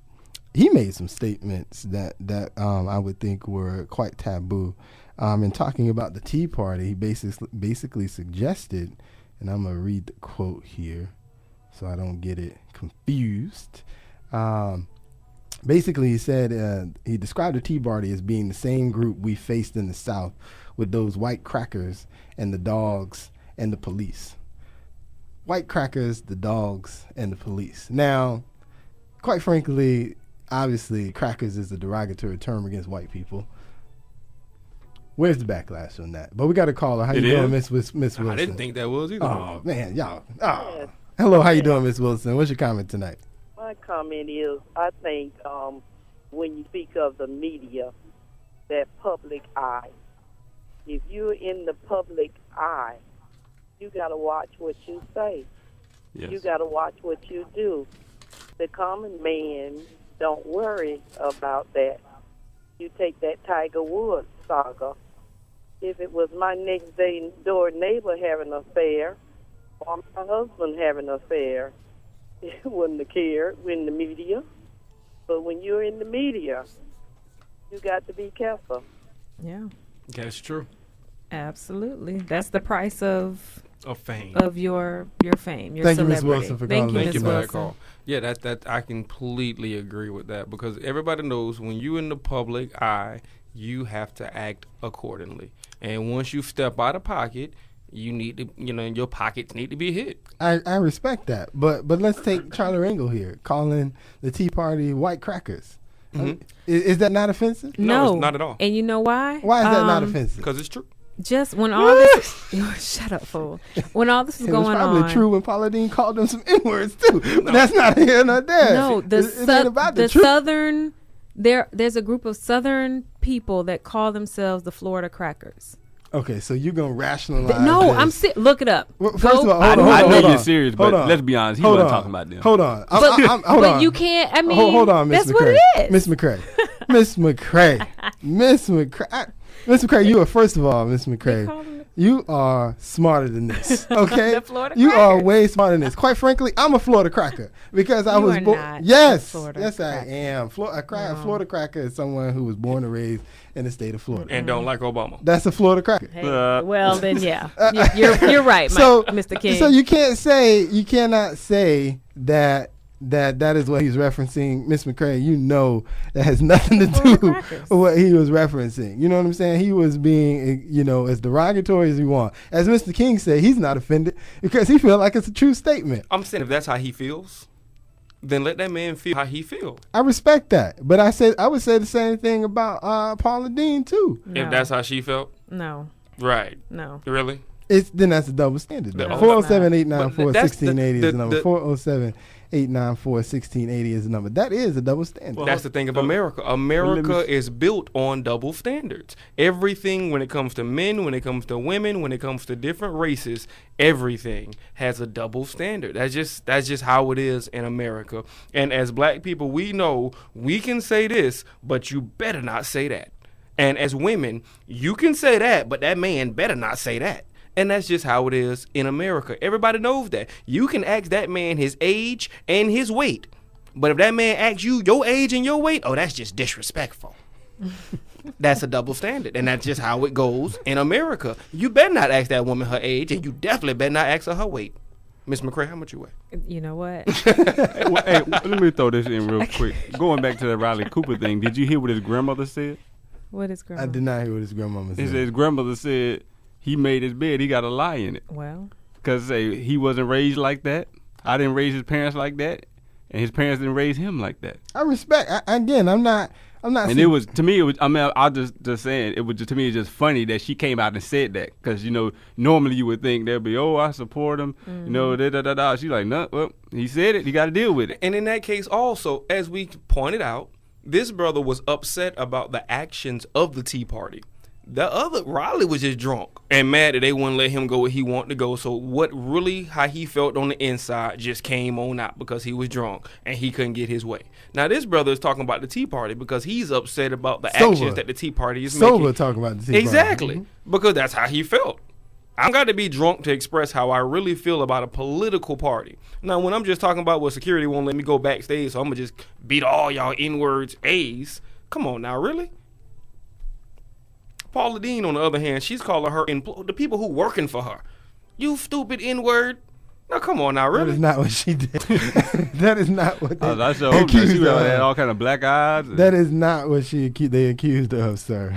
he made some statements that I would think were quite taboo. In talking about the Tea Party, he basically suggested, and I'm gonna read the quote here, so I don't get it confused. Basically, he said he described the Tea Party as being the same group we faced in the South with those white crackers and the dogs and the police. White crackers, the dogs, and the police. Now, quite frankly, obviously, crackers is a derogatory term against white people. Where's the backlash on that? But we got a caller. How you doing, Miss Wilson? I didn't think that was either. Oh, man, y'all. Oh. Hello, how you doing, Miss Wilson? What's your comment tonight? My comment is, I think when you speak of the media, that public eye, if you're in the public eye, you got to watch what you say. Yes. You got to watch what you do. The common man don't worry about that. You take that Tiger Woods saga. If it was my next door neighbor having an affair or my husband having an affair, it wouldn't have cared in the media. But when you're in the media, you got to be careful. Yeah. That's true. Absolutely. That's the price of fame. Of your fame, your Thank celebrity. you, Ms. Wilson, for calling. Thank you for Wilson. that call. Yeah, that I completely agree with that, because everybody knows when you're in the public eye, you have to act accordingly. And once you step out of pocket, you need to, your pockets need to be hit. I respect that, but let's take Charlie Rangel here, calling the Tea Party white crackers. Mm-hmm. Is that not offensive? No, it's not at all. And you know why? Why is that not offensive? Because it's true. just when all this, shut up, fool. When all this was It was going probably on, true when Paula Dean called them some N-words too. But that's not here nor there. no, It ain't about the truth. southern, there's a group of southern people that call themselves the Florida Crackers. Okay, so you're gonna rationalize? No, this. I'm look it up. Well, first of all, I hold know on. you're serious, but let's be honest, he Hold wasn't on. talking about them. Hold on. But Hold on. you can't. I mean, Hold on, Miss that's McCray. what it is. Miss McCray. Miss McCray. Miss McCray. Miss McCray, you are first of all, Miss They McCray. call them You are smarter than this. Okay, The Florida you are Crackers. way smarter than this. Quite frankly, I'm a Florida cracker because I You was are born. not Yes, a Florida yes, I cracker. am. A Florida cracker is someone who was born and raised in the state of Florida. And don't like Obama. That's a Florida cracker. Hey, Uh, well, then, yeah, you're right, So, Mr. King. So you cannot say that is what he's referencing, Miss McCray. You know that has nothing to Florida do crackers. with what he was referencing. You know what I'm saying? He was being, as derogatory as he want. As Mr. King said, he's not offended because he feel like it's a true statement. I'm saying if that's how he feels, then let that man feel how he feels. I respect that, but I would say the same thing about Paula Dean too. No. If that's how she felt, no, right? no. Really? Then that's a double standard. No, 407-894-1680 is the the- number. 407-894-1680 is the number. That is a double standard. Well, That's the thing of let America. me Is built on double standards. Everything when it comes to men, when it comes to women, when it comes to different races, everything has a double standard. That's just how it is in America. And as black people, we know we can say this, but you better not say that. And as women, you can say that, but that man better not say that. And that's just how it is in America. Everybody knows that. You can ask that man his age and his weight. But if that man asks you your age and your weight, oh, that's just disrespectful. That's a double standard. And that's just how it goes in America. You better not ask that woman her age, and you definitely better not ask her weight. Miss McCray, how much you weigh? You know what? Hey, let me throw this in real quick. Going back to the Riley Cooper thing, did you hear what his grandmother said? What is grandma? I did not hear what his grandmama He said. said his grandmother said he made his bed, he got a lie in it. Well, Because he wasn't raised like that. I didn't raise his parents like that. And his parents didn't raise him like that. I respect. Again, I'm not. And it was, to me, it was, I mean, I just saying, it was just, to me, it's just funny that she came out and said that. Because, normally you would think there'd be, I support him, da-da-da-da. She's like, no, well, he said it, you got to deal with it. And in that case also, as we pointed out, this brother was upset about the actions of the Tea Party. The other, Riley was just drunk and mad that they wouldn't let him go where he wanted to go. So how he felt on the inside just came on out because he was drunk and he couldn't get his way. Now this brother is talking about the Tea Party because he's upset about the actions that the Tea Party is making. Sober talking about the Tea Party. Exactly. Because that's how he felt. I got to be drunk to express how I really feel about a political party. Now, when I'm just talking about, well, security won't let me go backstage, so I'm going to just beat all y'all N-words A's. Come on now, really? Paula Dean, on the other hand, she's calling her the people who working for her. You stupid N-word. Now, come on now, That really? is not what she did. That is not what they I sure hope that accused she her had of. all kind of black eyes. That is not what they accused her of, sir.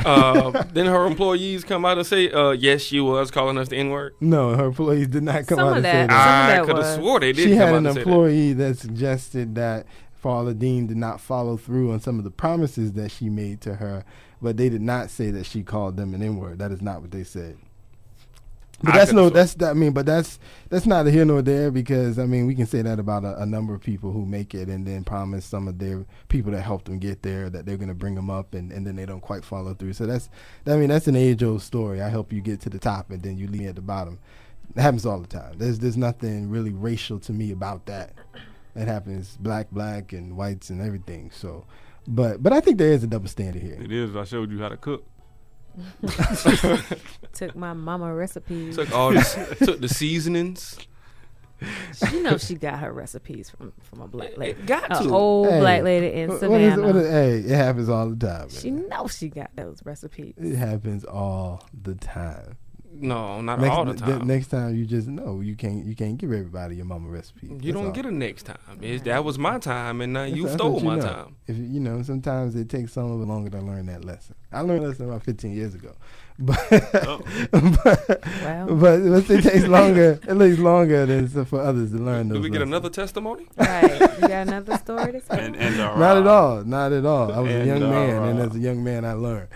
Then her employees come out and say, yes, she was calling us the N-word. No, her employees did not come Some out of and say that- that. some I of could was. have swore they did She come had out an and say that. employee that suggested that Paula Dean did not follow through on some of the promises that she made to her, but they did not say that she called them an N-word. That is not what they said. But that's neither here nor there, because we can say that about a number of people who make it and then promise some of their people that helped them get there that they're going to bring them up and then they don't quite follow through. So that's an age-old story. I help you get to the top and then you leave me at the bottom. It happens all the time. There's nothing really racial to me about that. It happens black and whites and everything. So, but I think there is a double standard here. It is. I showed you how to cook. took my mama recipes. Took the seasonings. She got her recipes from a black lady. Got to. An old Hey, black lady in What Savannah. hey, it happens all the time. She man. knows she got those recipes. It happens all the time. No, not all the time. Next time you just know you can't give everybody your mama recipe. You don't get a next time. That was my time, and now you That's stole what you my know. time. If sometimes it takes some of it longer to learn that lesson. I learned that lesson about 15 years ago, but Wow. but it takes longer. It takes longer than for others to learn those. Do we get lessons. another testimony? Right. You got another story to say? And Not at all. Not at all. I was a And, young man, and as a young man, I learned.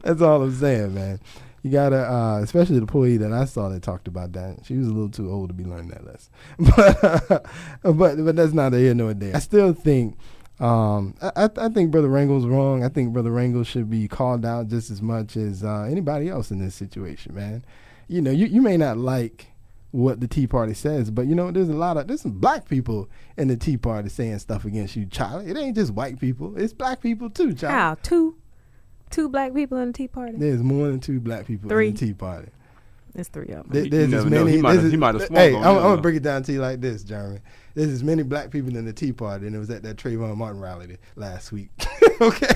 That's all I'm saying, man. You gotta, especially the employee that I saw that talked about that. She was a little too old to be learning that lesson. But that's neither here nor there. I still think, I think Brother Rangel's wrong. I think Brother Rangel should be called out just as much as anybody else in this situation, man. You know, you may not like what the Tea Party says, but you know, there's some black people in the Tea Party saying stuff against you, Charlie. It ain't just white people; it's black people too, Charlie. How? Two black people in the Tea Party? There's more than 2 black people in the Tea Party. There's 3 of them. There's as many. He might have swung Hey, on I'm them, gonna though. break it down to you like this, Jeremy. There's as many black people in the Tea Party, and it was at that Trayvon Martin rally last week. Okay,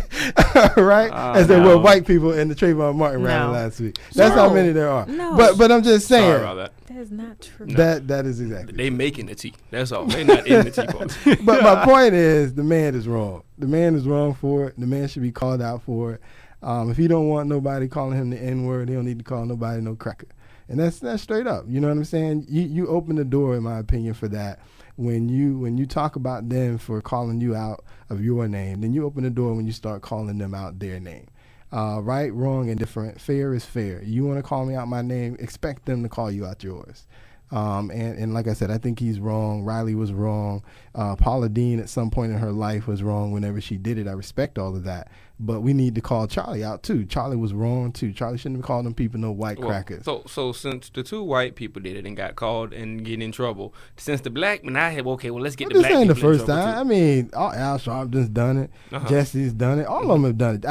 right? As there were white people in the Trayvon Martin rally last week. That's how many there are. No. But I'm just saying. Sorry about that. That is not true. That is exactly. They making the tea. That's all. They not in the tea party. But my point is, the man is wrong. The man is wrong for it. The man should be called out for it. If he don't want nobody calling him the N-word, he don't need to call nobody no cracker. And that's straight up. You know what I'm saying? You open the door, in my opinion, for that. When you talk about them for calling you out of your name, then you open the door when you start calling them out their name. Right, wrong, and different. Fair is fair. You want to call me out my name, expect them to call you out yours. And like I said, I think he's wrong. Riley was wrong. Paula Dean at some point in her life was wrong whenever she did it. I respect all of that. But we need to call Charlie out, too. Charlie was wrong, too. Charlie shouldn't have called them people no white crackers. So since the 2 white people did it and got called and get in trouble, since the black man, let's get the black people in trouble. This ain't the first time. too. I mean, Al Sharpton's done it. Jesse's done it. All of them have done it.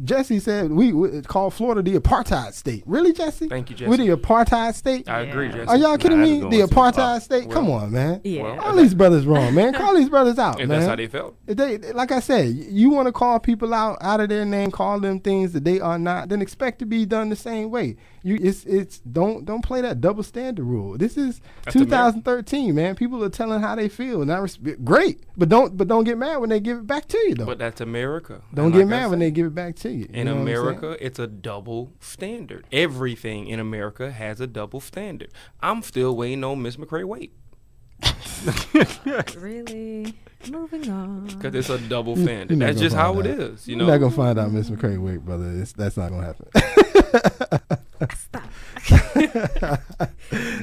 Jesse said we called Florida the apartheid state. Really, Jesse? Thank you, Jesse. We're the apartheid state? I agree, Jesse. Are y'all kidding me? that's The going too apartheid far. state? Come on, man. Yeah. All these brothers wrong, man. Call these brothers out, If man. that's how they felt. If they, like I said, you want to call people out of their name, call them things that they are not, then expect to be done the same way. Don't play that double standard rule. This is That's 2013, man. People are telling how they feel, and great, but don't get mad when they give it back to you, though. But that's America. Don't And get like mad I when said, they give it back to you. In You know what I'm saying? America, it's a double standard. Everything in America has a double standard. I'm still waiting on Miss McCray Wait. Really? Moving on. Because it's a double standard. not That's gonna just how find it out. is. You You're know, not gonna find out, Miss McCray. Wait, brother, that's not gonna happen.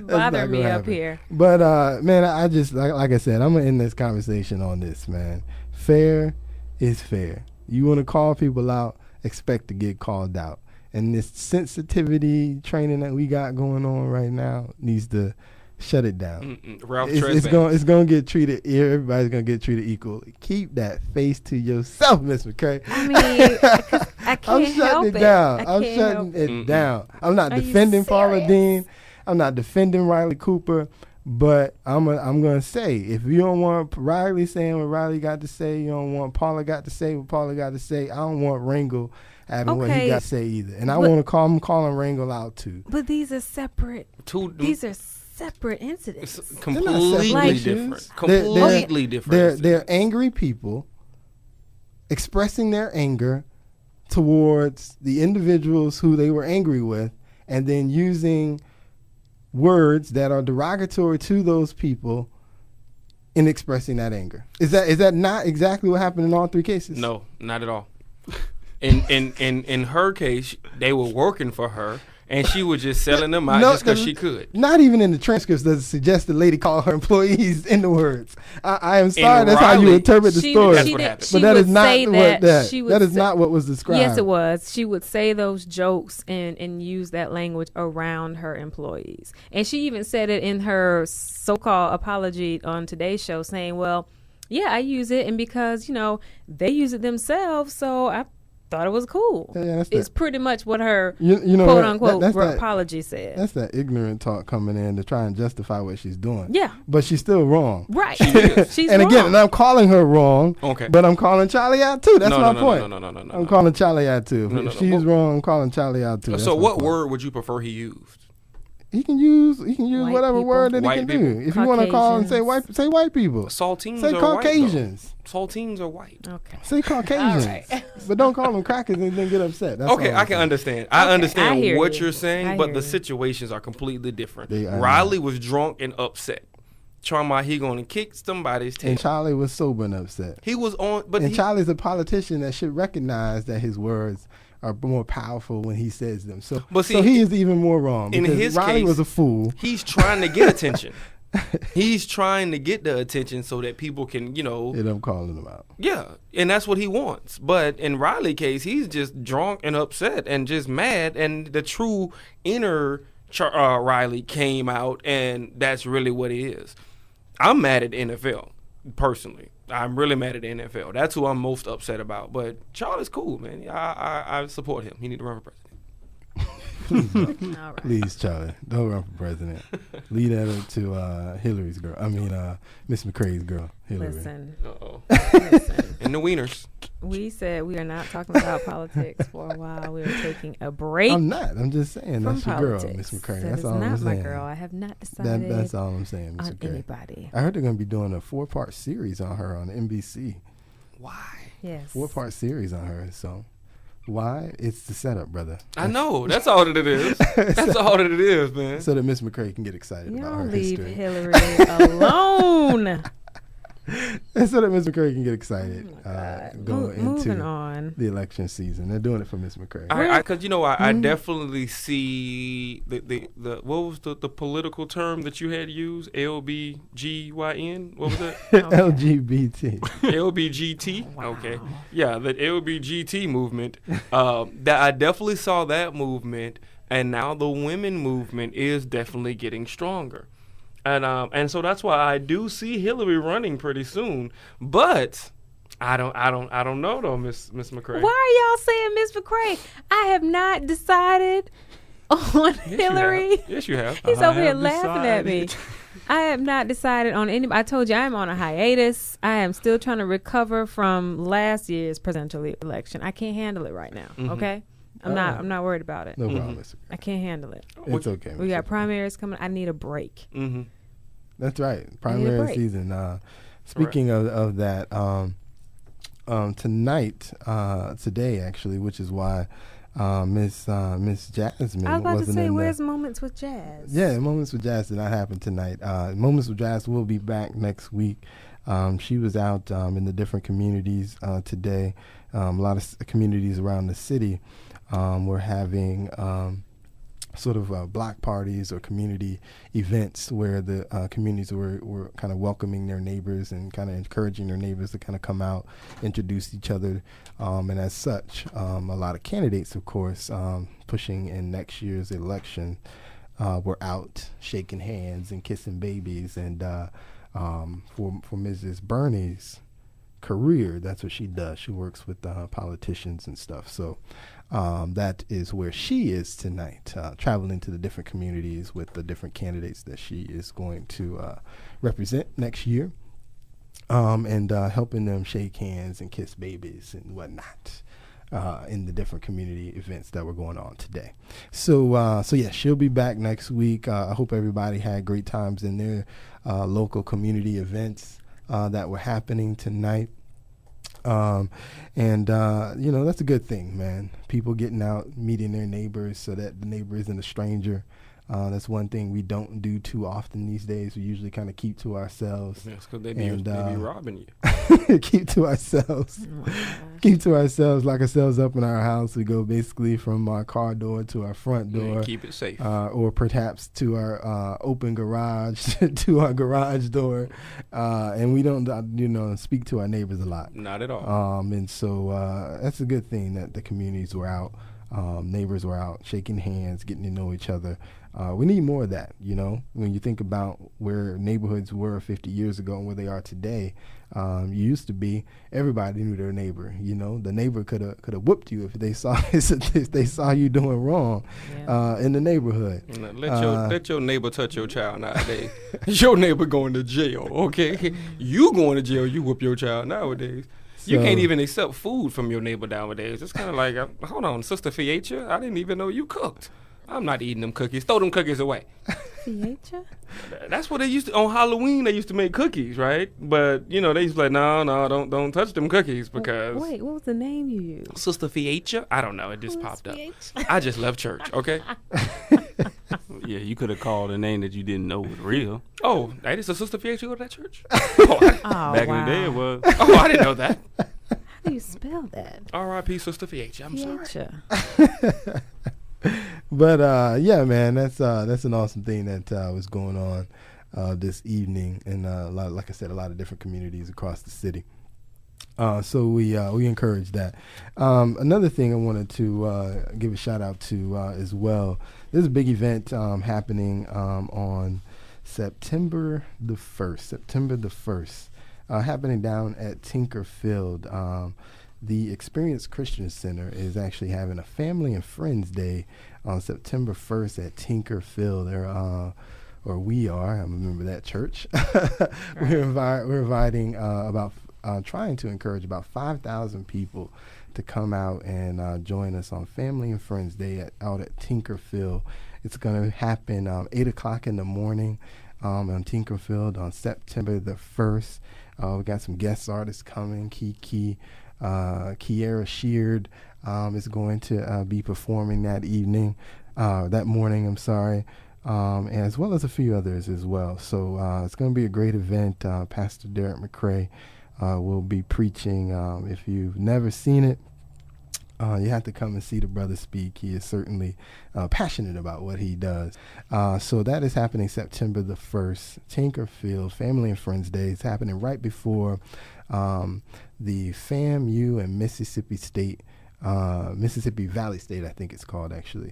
Bother me up happen. here. But man, I just like I said, I'm gonna end this conversation on this, man. Fair is fair. You want to call people out, expect to get called out. And this sensitivity training that we got going on right now needs to shut it down. Ralph It's Tresvant. gonna get treated. Everybody's gonna get treated equally. Keep that face to yourself, Miss McCray. I mean, 'cause I can't I'm help shutting it. it down. I I'm can't shutting help it down. I'm not Are you defending Paula serious? Dean. I'm not defending Riley Cooper. But I'm gonna say, if you don't want Riley saying what Riley got to say, you don't want Paula got to say what Paula got to say. I don't want Rangel having what he Okay. got to say either. And I But- want to calling Rangel out too. But these are separate. These are separate incidents. It's They're not completely separate different. issues. They're- Completely different. They're angry people expressing their anger towards the individuals who they were angry with, and then using words that are derogatory to those people in expressing that anger. Is that not exactly what happened in all 3 cases? No, not at all. In her case, they were working for her, and she was just selling them out just because she could. Not even in the transcripts does it suggest the lady called her employees in the words. I am sorry, that's how you Riley, interpret the story. That's what happened. But that is not That is not what was described. Yes, it was. She would say those jokes and use that language around her employees. And she even said it in her so-called apology on Today's Show, saying, well, yeah, I use it, and because, they use it themselves, so I thought it was cool. Yeah, that's it's that. pretty much what her You know, quote-unquote that's that- apology said. That's that ignorant talk coming in to try and justify what she's doing. Yeah. But she's still wrong. Right. She's and wrong. again, and I'm calling her wrong. Okay. But I'm calling Charlie out too. That's my point. No. I'm calling Charlie out too. No. If she's wrong, I'm calling Charlie out too. That's So my what point. word would you prefer he used? He can use White whatever people. word that White he can people. do. If you want to call and say white people. Saltines Say are Caucasians. white, though. Saltines are white. Okay. Say Caucasians. All right. But don't call them crackers and then get upset. That's Okay, all I I'm can saying. understand. I I understand hear what you. you're saying, I but hear the you. situations are completely different. They are. Riley was drunk and upset. Talking about he going to kick somebody's tail. And Charlie was sober and upset. He was on, but And he, Charlie's a politician that should recognize that his words are more powerful when he says them. So, But see, so he is even more wrong. in because his Riley case, was a fool. He's trying to get attention. He's trying to get the attention so that people can, And I'm calling him out. yeah, and that's what he wants. But in Riley's case, he's just drunk and upset and just mad, and the true inner Riley came out, and that's really what it is. I'm mad at the NFL, personally. I'm really mad at the NFL. That's who I'm most upset about. But Charlie's cool, man. I support him. He need to run for president. All right. Please, Charlie, don't run for president. Leave that up to Hillary's girl. I mean, Miss McCrae's girl, Hillary. Listen, Uh-oh. listen. And the wieners. We said we are not talking about politics for a while. We are taking a break I'm not. I'm just saying from that's your girl, politics. Miss McCrae. That That's is all I'm not my saying. girl. I have not decided That's all I'm saying, Miss on McCrae. anybody. I heard they're going to be doing a 4-part series on her on NBC. Why? Yes. 4-part series on her. So why? It's the setup, brother. I know. That's all that it is. That's all that it is, man. So that Miss McCrae can get excited You about her don't leave history. Hillary alone. So that Miss McCrae can get excited God. going Moving into on. the election season. They're doing it for Miss McCrae. Because I definitely see the what was the political term that you had used? LBGYN? What was it? LGBT. LBGT? Okay. Yeah, the LBGT movement. That I definitely saw that movement, and now the women movement is definitely getting stronger. And so that's why I do see Hillary running pretty soon. But I don't know though, Miss McCrae. Why are y'all saying Miss McCrae? I have not decided on Hillary. Yes, you have. He's I over here have laughing at me. decided. I have not decided on any. I told you I'm on a hiatus. I am still trying to recover from last year's presidential election. I can't handle it right now. Mhm. Okay, I'm not worried about it. No problem, Miss I can't handle it. It's okay. We Miss got McCrae. primaries coming. I need a break. Mm-hmm. That's right. need a Primary break. season. Speaking of that, tonight, today actually, which is why Miss Jasmine I was about to wasn't say, in where's the, Moments with Jazz? Yeah, Moments with Jazz did not happen tonight. Moments with Jazz will be back next week. She was out in the different communities today. A lot of communities around the city were having sort of block parties or community events where the communities were kind of welcoming their neighbors and kind of encouraging their neighbors to kind of come out, introduce each other. And as such, a lot of candidates, of course, pushing in next year's election were out shaking hands and kissing babies. And for Mrs. Bernie's career, that's what she does. She works with politicians and stuff. So that is where she is tonight, traveling to the different communities with the different candidates that she is going to represent next year, and helping them shake hands and kiss babies and whatnot in the different community events that were going on today. So yeah, she'll be back next week. I hope everybody had great times in their local community events that were happening tonight. That's a good thing, man. People getting out, meeting their neighbors so that the neighbor isn't a stranger. That's one thing we don't do too often these days. We usually kind of keep to ourselves. That's because they be robbing you. Keep to ourselves. Keep to ourselves, lock ourselves up in our house. We go basically from our car door to our front door. Man, keep it safe. Or perhaps to our open garage, to our garage door. And we don't, speak to our neighbors a lot. Not at all. And so that's a good thing that the communities were out. Neighbors were out shaking hands, getting to know each other. We need more of that, when you think about where neighborhoods were 50 years ago and where they are today. Used to be everybody knew their neighbor. The neighbor could have whooped you if they saw you doing wrong in the neighborhood. Let your neighbor touch your child nowadays. Your neighbor going to jail, okay? You going to jail, you whoop your child nowadays. You can't even accept food from your neighbor nowadays. It's kind of like, hold on, Sister Fiacha, I didn't even know you cooked. I'm not eating them cookies. Throw them cookies away. Fiacha? That's what they used to, on Halloween, they used to make cookies, right? But, they used to be like, no, don't touch them cookies because. Wait, what was the name you used? Sister Fiacha? I don't know. It just popped up. Fiacha? I just left church, okay? Yeah, you could have called a name that you didn't know was real. Oh, that is a Sister Fiacha go to that church? Oh, Back in the day, it was. Oh, I didn't know that. do you spell that? R.I.P. Sister Fiat. I'm sorry. Fiat. But yeah, man, that's an awesome thing that was going on this evening in like I said, a lot of different communities across the city. So we encourage that. Another thing I wanted to give a shout out to as well. There's a big event happening on September the 1st, happening down at Tinkerfield. The Experience Christian Center is actually having a Family and Friends Day on September 1st at Tinkerfield. We are. I remember that church. We're inviting trying to encourage about 5,000 people to come out and join us on Family and Friends Day out at Tinkerfield. It's going to happen 8 o'clock in the morning on Tinkerfield on September the 1st. We got some guest artists coming. Kiera Sheard is going to be performing that morning, I'm sorry, and as well as a few others as well. So it's going to be a great event. Pastor Derek McCrae will be preaching. If you've never seen it, you have to come and see the brother speak. He is certainly passionate about what he does. So that is happening September the 1st, Tinkerfield Family and Friends Day. It's happening right before the FAMU and Mississippi Valley State, I think it's called actually,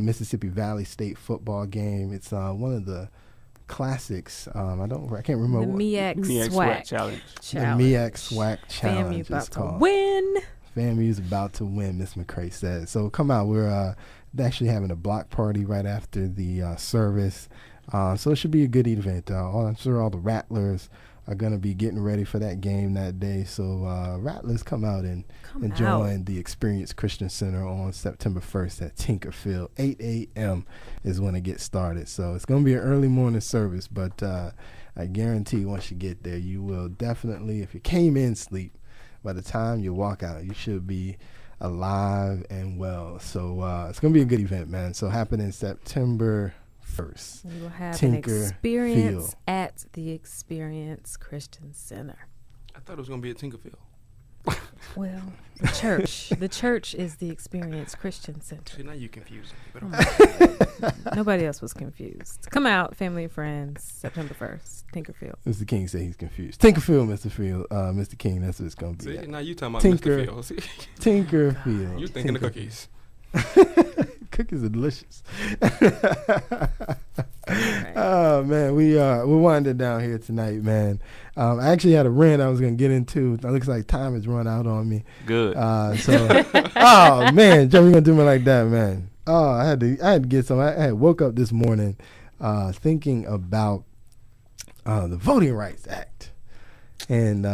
Mississippi Valley State football game. It's one of the classics. I can't remember the what. MEAC SWAC Challenge. The MEAC SWAC Challenge. FAMU about to win. FAMU's about to win, Miss McCrae said. So come out. We're actually having a block party right after the service. So it should be a good event. I'm sure all the Rattlers are going to be getting ready for that game that day. So Rattlers, come out and join the Experience Christian Center on September 1st at Tinkerfield. 8 a.m. is when it gets started. So it's going to be an early morning service, but I guarantee once you get there, you will definitely, if you came in sleep, by the time you walk out, you should be alive and well. So it's going to be a good event, man. So happening September 1st. We will have an experience at the Experience Christian Center. I thought it was going to be at Tinkerfield. Well, the church is the Experience Christian Center. See, now you're confusing me. Nobody else was confused. Come out, family and friends, September 1st, Tinkerfield. Mr. King said he's confused. Tinkerfield, Mr. King, that's what it's going to be. See, now you talking about Tinkerfield. See? Tinkerfield. You thinking of cookies. Cookies are delicious. Oh man, we're winding down here tonight, man. I actually had a rant I was gonna get into. It looks like time has run out on me. Good. Oh man, Joe, you gonna do me like that, man? Oh, I had to get some. I had woke up this morning thinking about the Voting Rights Act. And the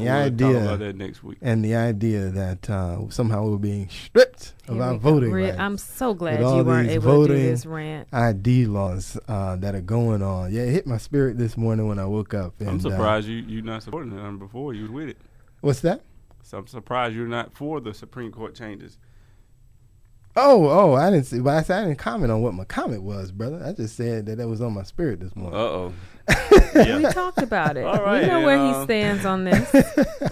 idea talk about that next week. And the idea that somehow we're being stripped of our voting rights. I'm so glad you weren't able to do this rant. ID laws that are going on. Yeah, it hit my spirit this morning when I woke up. And, I'm surprised you're not supporting it before you was with it. What's that? So I'm surprised you're not for the Supreme Court changes. Oh, I didn't see. But I didn't comment on what my comment was, brother. I just said that was on my spirit this morning. Uh-oh. Yeah. We talked about it. All right, we know where he stands on this.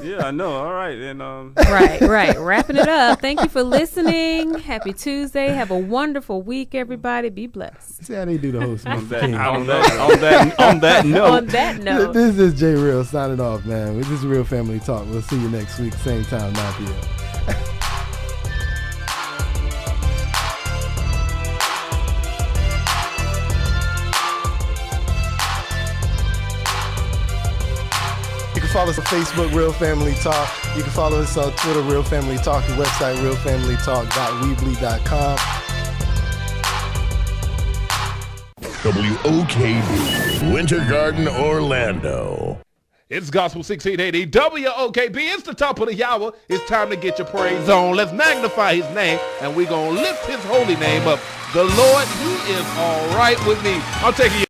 Yeah, I know. All right. Then, Right. Wrapping it up. Thank you for listening. Happy Tuesday. Have a wonderful week, everybody. Be blessed. See how they do the host. on that note. This is J Real signing off, man. This is Real Family Talk. We'll see you next week, same time, 9 p.m. Follow us on Facebook, Real Family Talk. You can follow us on Twitter, Real Family Talk. The website, realfamilytalk.weebly.com. WOKB, Winter Garden, Orlando. It's Gospel 1680 WOKB. It's the top of the hour. It's time to get your praise on. Let's magnify his name, and we're going to lift his holy name up. The Lord, he is all right with me. I'm taking you